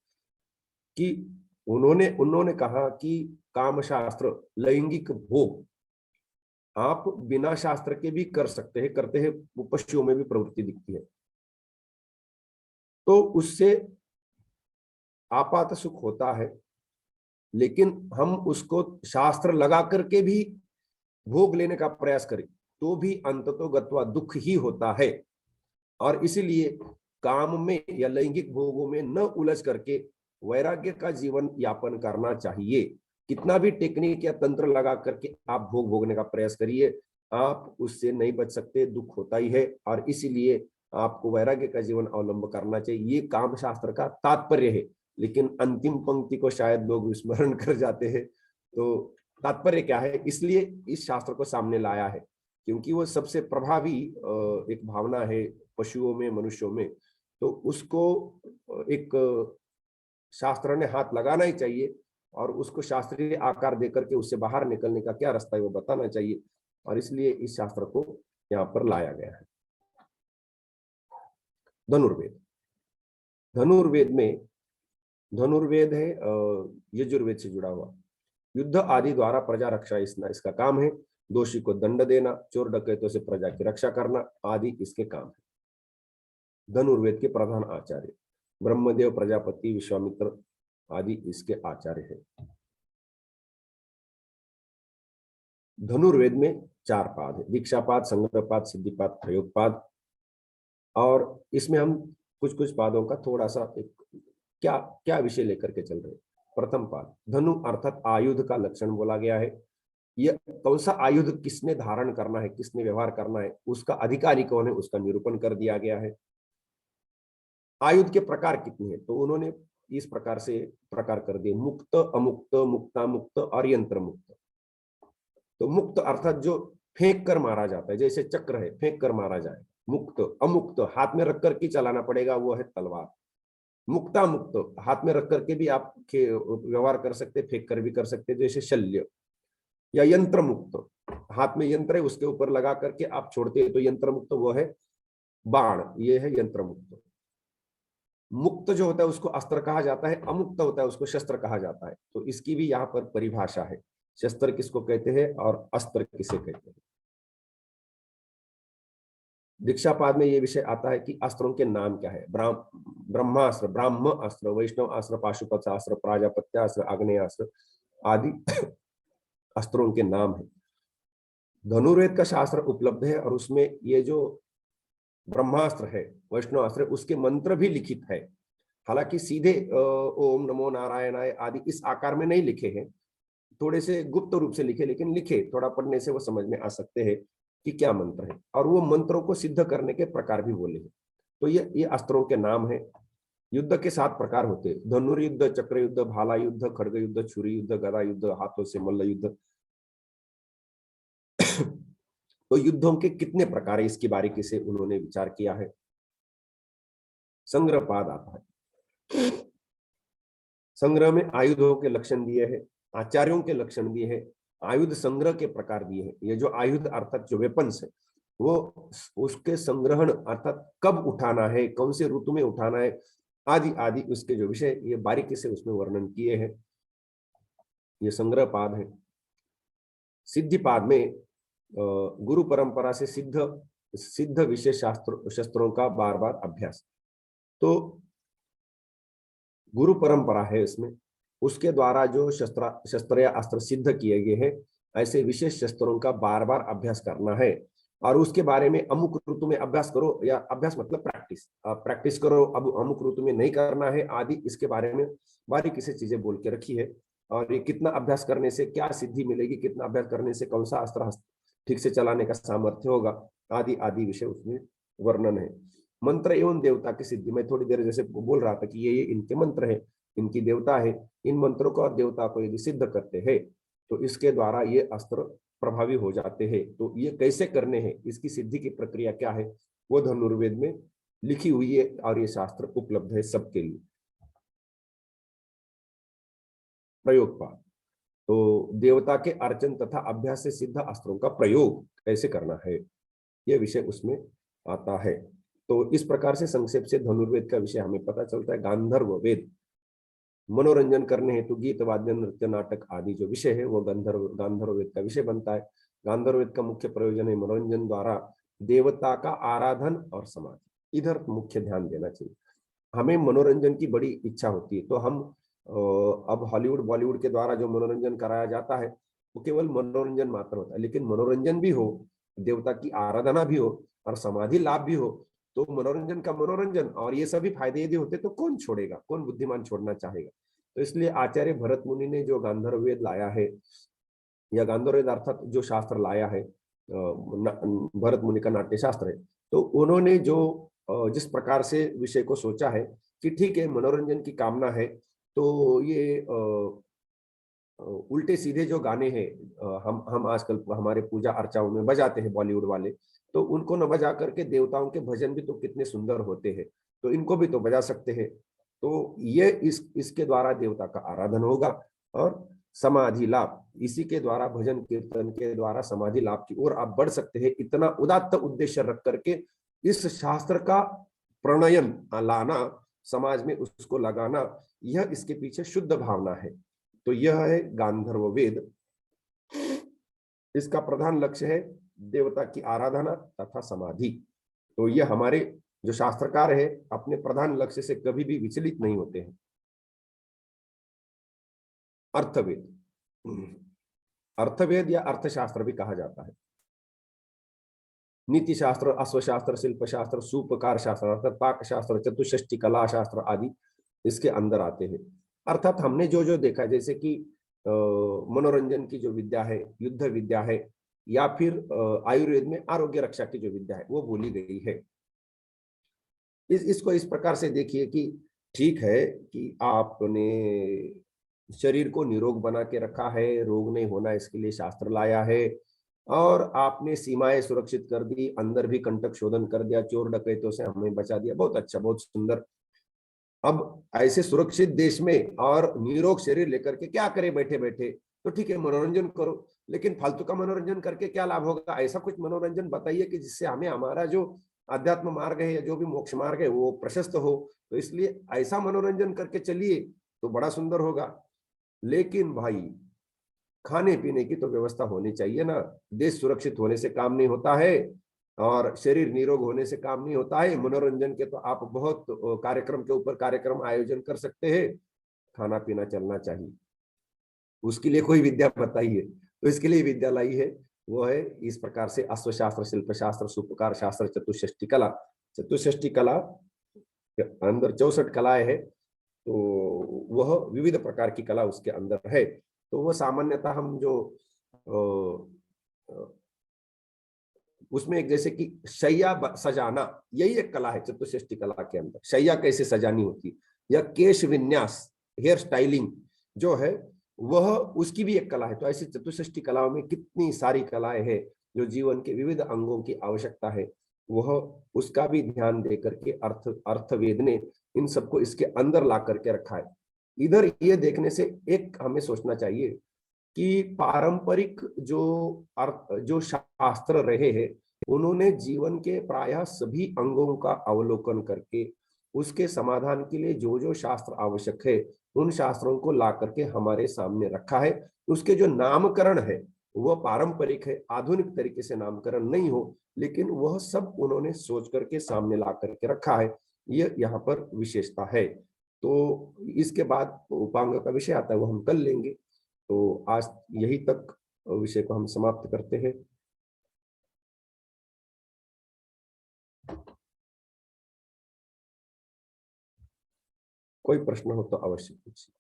कि उन्होंने कहा कि काम शास्त्र लैंगिक भोग आप बिना शास्त्र के भी कर सकते हैं, करते हैं, पशुओं में भी प्रवृत्ति दिखती है, तो उससे आपात सुख होता है, लेकिन हम उसको शास्त्र लगा करके भी भोग लेने का प्रयास करें तो भी अंततोगत्वा दुख ही होता है। और इसीलिए काम में या लैंगिक भोगों में न उलझ करके वैराग्य का जीवन यापन करना चाहिए। कितना भी टेक्निक या तंत्र लगा करके आप भोग भोगने का प्रयास करिए, आप उससे नहीं बच सकते, दुख होता ही है। और इसीलिए आपको वैराग्य का जीवन अवलंब करना चाहिए, ये काम शास्त्र का तात्पर्य है। लेकिन अंतिम पंक्ति को शायद लोग विस्मरण कर जाते हैं। तो तात्पर्य क्या है, इसलिए इस शास्त्र को सामने लाया है क्योंकि वो सबसे प्रभावी एक भावना है पशुओं में, मनुष्यों में। तो उसको एक शास्त्र ने हाथ लगाना ही चाहिए और उसको शास्त्रीय आकार देकर के उससे बाहर निकलने का क्या रास्ता है वो बताना चाहिए, और इसलिए इस शास्त्र को यहाँ पर लाया गया है। धनुर्वेद, धनुर्वेद है यजुर्वेद से जुड़ा हुआ। युद्ध आदि द्वारा प्रजा रक्षा इसका काम है। दोषी को दंड देना, चोर डकैतों से प्रजा की रक्षा करना आदि इसके काम है। धनुर्वेद के प्रधान आचार्य ब्रह्मदेव, प्रजापति, विश्वामित्र आदि इसके आचार्य हैं। धनुर्वेद में 4 पाद है, दीक्षापाद, संग्रहपाद, सिद्धिपाद, प्रयोगपाद। और इसमें हम कुछ कुछ पादों का थोड़ा सा एक क्या क्या विषय लेकर के चल रहे हैं। प्रथम पाद धनु अर्थात आयुध का लक्षण बोला गया है। यह कौन सा आयुध किसने धारण करना है, किसने व्यवहार करना है, उसका अधिकारी कौन है, उसका निरूपण कर दिया गया है। आयुध के प्रकार कितने हैं, तो उन्होंने इस प्रकार से प्रकार कर दिए, मुक्त, अमुक्त, मुक्ता मुक्त और यंत्र मुक्त। तो मुक्त अर्थात जो फेंक कर मारा जाता है, जैसे चक्र है फेंक कर मारा जाए, मुक्त। अमुक्त हाथ में रख करके चलाना पड़ेगा, वो है तलवार। मुक्ता मुक्त हाथ में रख करके भी आप व्यवहार कर सकते, फेंक कर भी कर सकते, जैसे शल्य। या यंत्र मुक्त, हाथ में यंत्र है उसके ऊपर लगा करके आप छोड़ते हैं तो यंत्र मुक्त, वो है बाण, ये है यंत्र मुक्त। मुक्त जो होता है उसको अस्त्र कहा जाता है, अमुक्त होता है उसको शस्त्र कहा जाता है। तो इसकी भी यहाँ पर परिभाषा है, शस्त्र किसको कहते हैं और अस्त्र किसे कहते हैं। दीक्षापाद में ये विषय आता है कि अस्त्रों के नाम क्या है। ब्रह्मास्त्र, ब्राह्म अस्त्र, वैष्णव अस्त्र, पाशुपतास्त्र, प्राजापत्यास्त्र, आग्नेयास्त्र आदि अस्त्रों के नाम है। धनुर्वेद का शास्त्र उपलब्ध है और उसमें ये जो ब्रह्मास्त्र है, वैष्णव अस्त्र, उसके मंत्र भी लिखित है। हालांकि सीधे ओम नमो नारायणाय आदि इस आकार में नहीं लिखे हैं, थोड़े से गुप्त रूप से लिखे, लेकिन लिखे, थोड़ा पढ़ने से वो समझ में आ सकते हैं कि क्या मंत्र है। और वो मंत्रों को सिद्ध करने के प्रकार भी बोले हैं। तो ये अस्त्रों के नाम है। युद्ध के 7 प्रकार होते हैं, धनुर्युद्ध, चक्र युद्ध, भाला युद्ध, खड्ग युद्ध, छुरी युद्ध, गदा युद्ध, हाथों से मल्ल युद्ध। तो युद्धों के कितने प्रकार है, इसकी बारीकी से उन्होंने विचार किया है। संग्रह पाद आता है। संग्रह में आयुधों के लक्षण दिए हैं, आचार्यों के लक्षण दिए हैं, आयुध संग्रह के प्रकार दिए हैं। ये जो आयुध अर्थात जो वेपन्स है वो उसके संग्रहण अर्थात कब उठाना है, कौन से ऋतु में उठाना है, आदि आदि उसके जो विषय ये बारीकी से उसमें वर्णन किए हैं। ये संग्रह पाद है। सिद्धि पाद में गुरु परंपरा से सिद्ध सिद्ध विषय शस्त्रों का बार बार अभ्यास। तो गुरु परंपरा है इसमें, उसके द्वारा जो शस्त्र या अस्त्र सिद्ध किए गए हैं, ऐसे विशेष शस्त्रों का बार बार अभ्यास करना है। और उसके बारे में अमुक ऋतु में अभ्यास करो, या अभ्यास मतलब प्रैक्टिस, प्रैक्टिस करो, अब अमुक ऋतु में नहीं करना है आदि, इसके बारे में बारीकी से चीजें बोल के रखी है। और ये कितना अभ्यास करने से क्या सिद्धि मिलेगी, कितना अभ्यास करने से कौन सा अस्त्र ठीक से चलाने का सामर्थ्य होगा, आदि आदि विषय उसमें वर्णन है। मंत्र एवं देवता की सिद्धि, मैं थोड़ी देर जैसे बोल रहा था कि ये इनके मंत्र है, इनकी देवता है, इन मंत्रों को और देवता को यदि सिद्ध करते हैं तो इसके द्वारा ये अस्त्र प्रभावी हो जाते हैं। तो ये कैसे करने हैं, इसकी सिद्धि की प्रक्रिया क्या है, वो धनुर्वेद में लिखी हुई है और ये शास्त्र उपलब्ध है सबके लिए। प्रयोग पाठ, तो देवता के अर्चन तथा अभ्यास से सिद्ध अस्त्रों का प्रयोग कैसे करना है, यह विषय उसमें आता है। तो इस प्रकार से संक्षेप से धनुर्वेद का विषय हमें पता चलता है। गांधर्व वेद, मनोरंजन करने हेतु गीत वाद्य नृत्य नाटक आदि जो विषय है वो गांधर्व वेद का विषय बनता है। गांधर्व वेद का मुख्य प्रयोजन है मनोरंजन द्वारा देवता का आराधन और समाधि, इधर मुख्य ध्यान देना चाहिए। हमें मनोरंजन की बड़ी इच्छा होती है, तो हम अब हॉलीवुड बॉलीवुड के द्वारा जो मनोरंजन कराया जाता है वो केवल मनोरंजन मात्र होता है, लेकिन मनोरंजन भी हो, देवता की आराधना भी हो और समाधि लाभ भी हो, तो मनोरंजन का मनोरंजन और ये सभी फायदे यदि होते तो कौन छोड़ेगा, कौन बुद्धिमान छोड़ना चाहेगा। तो इसलिए आचार्य भरत मुनि ने जो गांधर्व वेद लाया है, या गांधर्व वेद अर्थात जो शास्त्र लाया है, भरत मुनि का नाट्य शास्त्र है, तो उन्होंने जो जिस प्रकार से विषय को सोचा है कि ठीक है मनोरंजन की कामना है, तो ये उल्टे सीधे जो गाने हैं हम आजकल हमारे पूजा अर्चाओं में बजाते हैं बॉलीवुड वाले, तो उनको न बजा करके देवताओं के भजन भी तो कितने सुंदर होते हैं, तो इनको भी तो बजा सकते हैं। तो ये इसके द्वारा देवता का आराधन होगा और समाधि लाभ, इसी के द्वारा भजन कीर्तन के द्वारा समाधि लाभ की ओर आप बढ़ सकते हैं। इतना उदात्त उद्देश्य रख करके इस शास्त्र का प्रणयन लाना, समाज में उसको लगाना, यह इसके पीछे शुद्ध भावना है। तो यह है गांधर्व वेद। इसका प्रधान लक्ष्य है देवता की आराधना तथा समाधि। तो यह हमारे जो शास्त्रकार है अपने प्रधान लक्ष्य से कभी भी विचलित नहीं होते हैं। अर्थवेद, अर्थवेद या अर्थशास्त्र भी कहा जाता है। नीति शास्त्र, अश्वशास्त्र, शिल्प शास्त्र, सूपकार शास्त्र अर्थात पाक शास्त्र, चतुष्षष्टि कला शास्त्र आदि इसके अंदर आते हैं। अर्थात हमने जो जो देखा, जैसे कि मनोरंजन की जो विद्या है, युद्ध विद्या है, या फिर आयुर्वेद में आरोग्य रक्षा की जो विद्या है वो बोली गई है। इसको इस प्रकार से देखिए कि ठीक है कि आपने शरीर को निरोग बना के रखा है, रोग नहीं होना इसके लिए शास्त्र लाया है, और आपने सीमाएं सुरक्षित कर दी, अंदर भी कंटक शोधन कर दिया, चोर डकैतों से हमें बचा दिया, बहुत अच्छा, बहुत सुंदर। अब ऐसे सुरक्षित देश में और निरोग शरीर लेकर के क्या करे बैठे बैठे, तो ठीक है मनोरंजन करो, लेकिन फालतू का मनोरंजन करके क्या लाभ होगा। ऐसा कुछ मनोरंजन बताइए कि जिससे हमें हमारा जो अध्यात्म मार्ग है या जो भी मोक्ष मार्ग है वो प्रशस्त हो। तो इसलिए ऐसा मनोरंजन करके चलिए तो बड़ा सुंदर होगा। लेकिन भाई खाने पीने की तो व्यवस्था होनी चाहिए ना। देश सुरक्षित होने से काम नहीं होता है और शरीर निरोग होने से काम नहीं होता है। मनोरंजन के तो आप बहुत कार्यक्रम के ऊपर कार्यक्रम आयोजन कर सकते हैं, खाना पीना चलना चाहिए, उसके लिए कोई विद्या बताइए। तो इसके लिए विद्या लाई है, वो है इस प्रकार से अश्वशास्त्र, शिल्प शास्त्र, सूपकार शास्त्र, चतुष्षष्टि कला। चतुष्षष्टि कला के अंदर 64 कलाएं है, तो वह विविध प्रकार की कला उसके अंदर है। तो वह सामान्यतः हम जो उसमें एक जैसे कि शैया सजाना, यही एक कला है चतुष्षष्टि कला के अंदर, शैया कैसे सजानी होती, या केश विन्यास, हेयर स्टाइलिंग जो है वह उसकी भी एक कला है। तो ऐसी चतुष्षष्टि कलाओं में कितनी सारी कलाएं हैं जो जीवन के विविध अंगों की आवश्यकता है, वह उसका भी ध्यान दे करके अर्थवेद ने इन सबको इसके अंदर ला करके रखा है। इधर ये देखने से एक हमें सोचना चाहिए कि पारंपरिक जो शास्त्र रहे हैं, उन्होंने जीवन के प्रायः सभी अंगों का अवलोकन करके उसके समाधान के लिए जो जो शास्त्र आवश्यक है, उन शास्त्रों को ला करके हमारे सामने रखा है। उसके जो नामकरण है वह पारंपरिक है, आधुनिक तरीके से नामकरण नहीं हो, लेकिन वह सब उन्होंने सोच करके सामने ला करके रखा है। ये यहाँ पर विशेषता है। तो इसके बाद उपांग का विषय आता है, वो हम कल लेंगे। तो आज यही तक विषय को हम समाप्त करते हैं। कोई प्रश्न हो तो अवश्य पूछिए।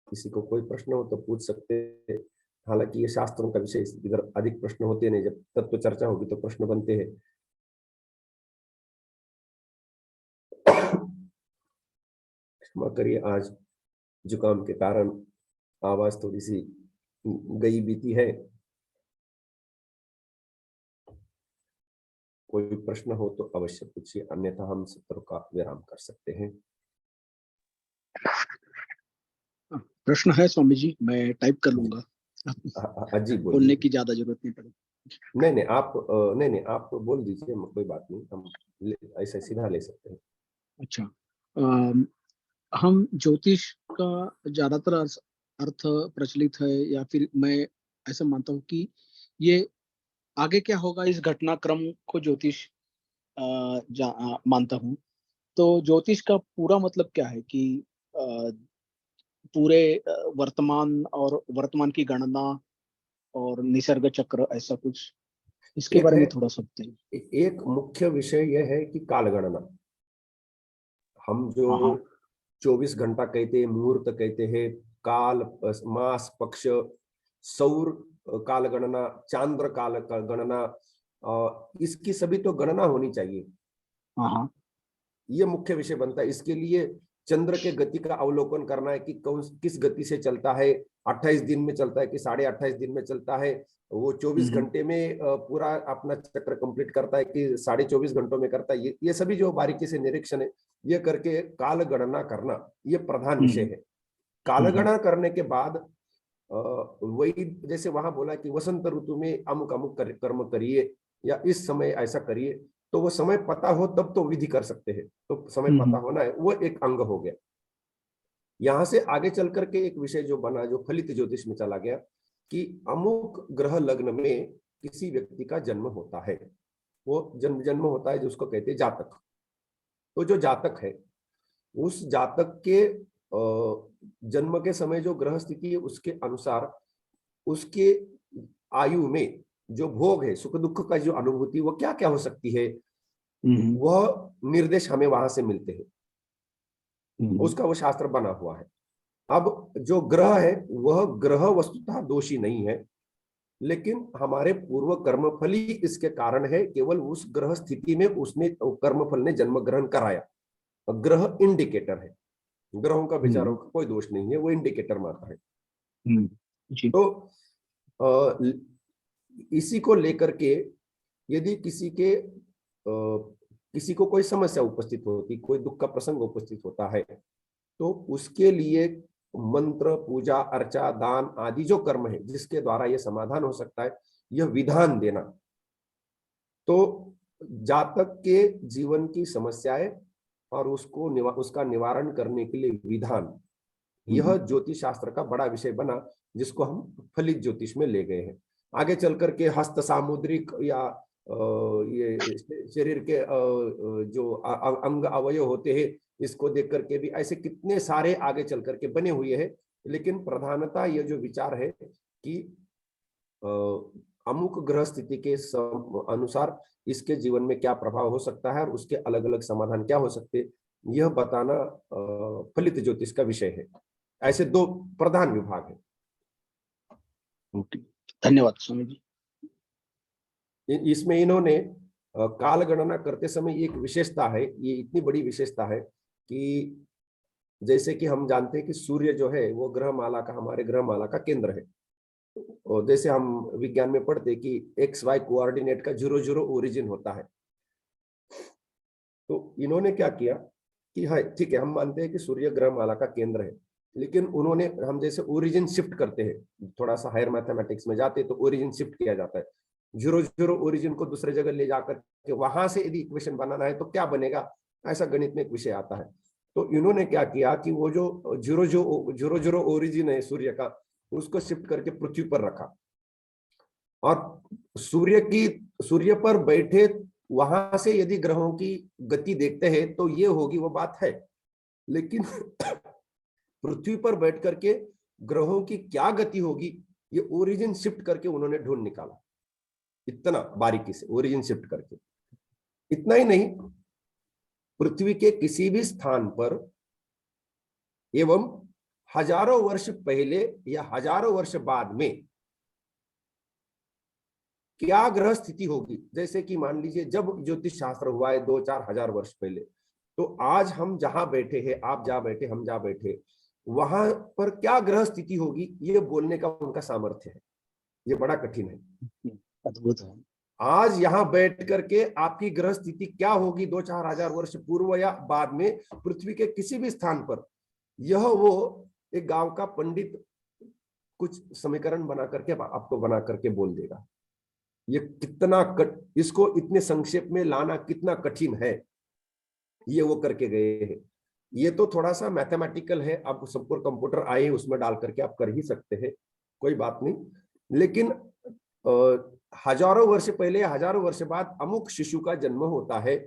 किसी को कोई प्रश्न हो तो पूछ सकते हैं। हालांकि ये शास्त्रों का विषय, इधर अधिक प्रश्न होते नहीं, जब तत्व चर्चा होगी तो प्रश्न बनते हैं। क्षमा करिए, आज जुकाम के कारण आवाज थोड़ी सी गई बीती है। कोई प्रश्न हो तो अवश्य पूछिए, अन्यथा हम सत्र का विराम कर सकते हैं। प्रश्न है स्वामी जी, मैं टाइप कर लूंगा। जी बोलिए। बोलने की ज्यादा जरूरत नहीं पड़ेगी। नहीं, आप बोल दीजिए, कोई बात नहीं, हम ऐसे सीधा ले सकते हैं। अच्छा, हम ज्योतिष का ज्यादातर अर्थ प्रचलित है, या फिर मैं ऐसा मानता हूँ कि ये आगे क्या होगा इस घटनाक्रम को ज्योतिष मानता हूँ। तो ज्योतिष का पूरा मतलब क्या है कि पूरे वर्तमान की गणना और निसर्ग चक्र, ऐसा कुछ इसके एक बारे है, में थोड़ा सा बताइए। एक मुख्य विषय यह है कि कालगणना। हम जो हाँ हाँ 24 घंटा कहते हैं, मुहूर्त कहते हैं, काल, मास, पक्ष, सौर काल गणना, चांद्र काल गणना, इसकी सभी तो गणना होनी चाहिए। हाँ हाँ। ये मुख्य विषय बनता है। इसके लिए चंद्र के गति का अवलोकन करना है कि किस गति से चलता है, 28 दिन में चलता है कि 28.5 दिन में चलता है, वो 24 घंटे में पूरा अपना चक्र कंप्लीट करता है कि 24.5 घंटों में करता है। ये सभी जो बारीकी से निरीक्षण है, ये करके काल गणना करना, ये प्रधान विषय है। काल गणना करने के बाद वही जैसे वहां बोला कि वसंत ऋतु में अमुक अमुक कर्म करिए, या इस समय ऐसा करिए, तो वो समय पता हो तब तो विधि कर सकते हैं। तो समय पता होना है, वो एक अंग हो गया। यहां से आगे चल करके एक विषय जो बना, जो फलित ज्योतिष में चला गया, कि अमुक ग्रह लग्न में किसी व्यक्ति का जन्म होता है। वो जन्म होता है, जिसको कहते हैं जातक। तो जो जातक है, उस जातक के जन्म के समय जो ग्रह स्थिति है, उसके अनुसार उसके आयु में जो भोग है, सुख दुख का जो अनुभूति, वो क्या क्या हो सकती है, वह निर्देश हमें वहां से मिलते हैं। उसका वो शास्त्र बना हुआ है। अब जो ग्रह है, वह ग्रह वस्तुतः दोषी नहीं है, लेकिन हमारे पूर्व कर्मफल ही इसके कारण है। केवल उस ग्रह स्थिति में उसने कर्मफल ने जन्म ग्रहण कराया। ग्रह इंडिकेटर है, ग्रहों का विचारों का कोई दोष नहीं है, वो इंडिकेटर मात्र है। तो इसी को लेकर के यदि किसी को कोई समस्या उपस्थित होती, कोई दुख का प्रसंग उपस्थित होता है, तो उसके लिए मंत्र, पूजा, अर्चा, दान आदि जो कर्म है, जिसके द्वारा यह समाधान हो सकता है, यह विधान देना। तो जातक के जीवन की समस्याएं और उसका निवारण करने के लिए विधान, यह ज्योतिष शास्त्र का बड़ा विषय बना, जिसको हम फलित ज्योतिष में ले गए हैं। आगे चल करके हस्त सामुद्रिक या ये शरीर के जो अंग अवयव होते हैं, इसको देख करके भी ऐसे कितने सारे आगे चल करके बने हुए हैं। लेकिन प्रधानता ये जो विचार है कि अमुक ग्रह स्थिति के अनुसार इसके जीवन में क्या प्रभाव हो सकता है और उसके अलग अलग समाधान क्या हो सकते हैं, यह बताना फलित ज्योतिष का विषय है। ऐसे दो प्रधान विभाग है। धन्यवाद स्वामी जी। इसमें इन्होंने काल गणना करते समय एक विशेषता है, ये इतनी बड़ी विशेषता है कि जैसे कि हम जानते हैं कि सूर्य जो है वो ग्रहमाला का, हमारे ग्रहमाला का केंद्र है। और जैसे हम विज्ञान में पढ़ते हैं कि एक्स वाई कोऑर्डिनेट का 0 0 ओरिजिन होता है। तो इन्होंने क्या किया कि हाँ ठीक है, हम मानते हैं कि सूर्य ग्रहमाला का केंद्र है, लेकिन उन्होंने, हम जैसे ओरिजिन शिफ्ट करते हैं, थोड़ा सा हायर मैथमेटिक्स में जाते हैं तो ओरिजिन शिफ्ट किया जाता है। 0 0 ओरिजिन को दूसरे जगह ले जाकर के वहां से यदि इक्वेशन बनाना है तो क्या बनेगा, ऐसा गणित में एक विषय आता है। तो इन्होंने क्या किया कि वो जो 0 0 ओरिजिन है सूर्य का, उसको शिफ्ट करके पृथ्वी पर रखा, और सूर्य पर बैठे वहां से यदि ग्रहों की गति देखते हैं तो ये होगी, वो बात है। लेकिन पृथ्वी पर बैठ करके ग्रहों की क्या गति होगी, ये ओरिजिन शिफ्ट करके उन्होंने ढूंढ निकाला, इतना बारीकी से ओरिजिन शिफ्ट करके। इतना ही नहीं, पृथ्वी के किसी भी स्थान पर एवं हजारों वर्ष पहले या हजारों वर्ष बाद में क्या ग्रह स्थिति होगी, जैसे कि मान लीजिए जब ज्योतिष शास्त्र हुआ है 2-4 हजार वर्ष पहले, तो आज हम जहां बैठे हैं, आप जहां बैठे, हम जहां बैठे, वहां पर क्या ग्रह स्थिति होगी, ये बोलने का उनका सामर्थ्य है। ये बड़ा कठिन है। अद्भुत है। आज यहाँ बैठ करके आपकी ग्रह स्थिति क्या होगी 2-4 हजार वर्ष पूर्व या बाद में, पृथ्वी के किसी भी स्थान पर, यह वो एक गांव का पंडित कुछ समीकरण बना करके आपको बना करके बोल देगा। ये कितना इसको इतने संक्षेप में लाना कितना कठिन है, ये वो करके गए हैं। ये तो थोड़ा सा मैथमेटिकल है, आप सबको कंप्यूटर आए उसमें डाल करके आप कर ही सकते हैं, कोई बात नहीं। लेकिन हजारों वर्ष पहले, हजारों वर्ष बाद अमुक शिशु का जन्म होता है,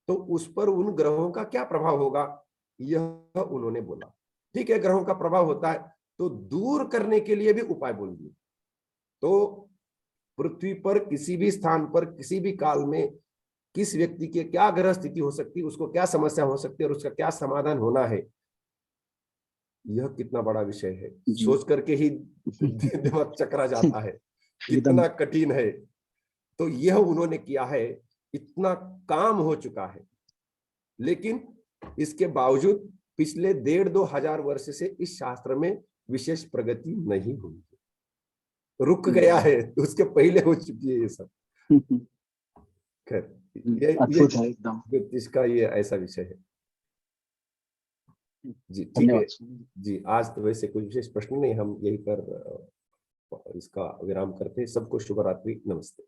तो उस पर उन ग्रहों का क्या प्रभाव होगा, यह उन्होंने बोला। ठीक है, ग्रहों का प्रभाव होता है, तो दूर करने के लिए भी उपाय बोल दिए। तो पृथ्वी पर किसी भी स्थान पर किसी भी काल में किस व्यक्ति की क्या ग्रह स्थिति हो सकती है, उसको क्या समस्या हो सकती है और उसका क्या समाधान होना है, यह कितना बड़ा विषय है, सोच करके ही दिमाग चकरा जाता है, कितना कठिन है। तो यह उन्होंने किया है, इतना काम हो चुका है, लेकिन इसके बावजूद पिछले 1.5-2 हजार वर्ष से इस शास्त्र में विशेष प्रगति नहीं हुई, रुक गया है, उसके पहले हो चुकी है ये सब। खैर, ये ज्योतिष का ये ऐसा विषय है। जी ठीक है जी, आज तो वैसे कोई विशेष प्रश्न नहीं, हम यही पर इसका विराम करते हैं। सबको शुभ रात्रि, नमस्ते।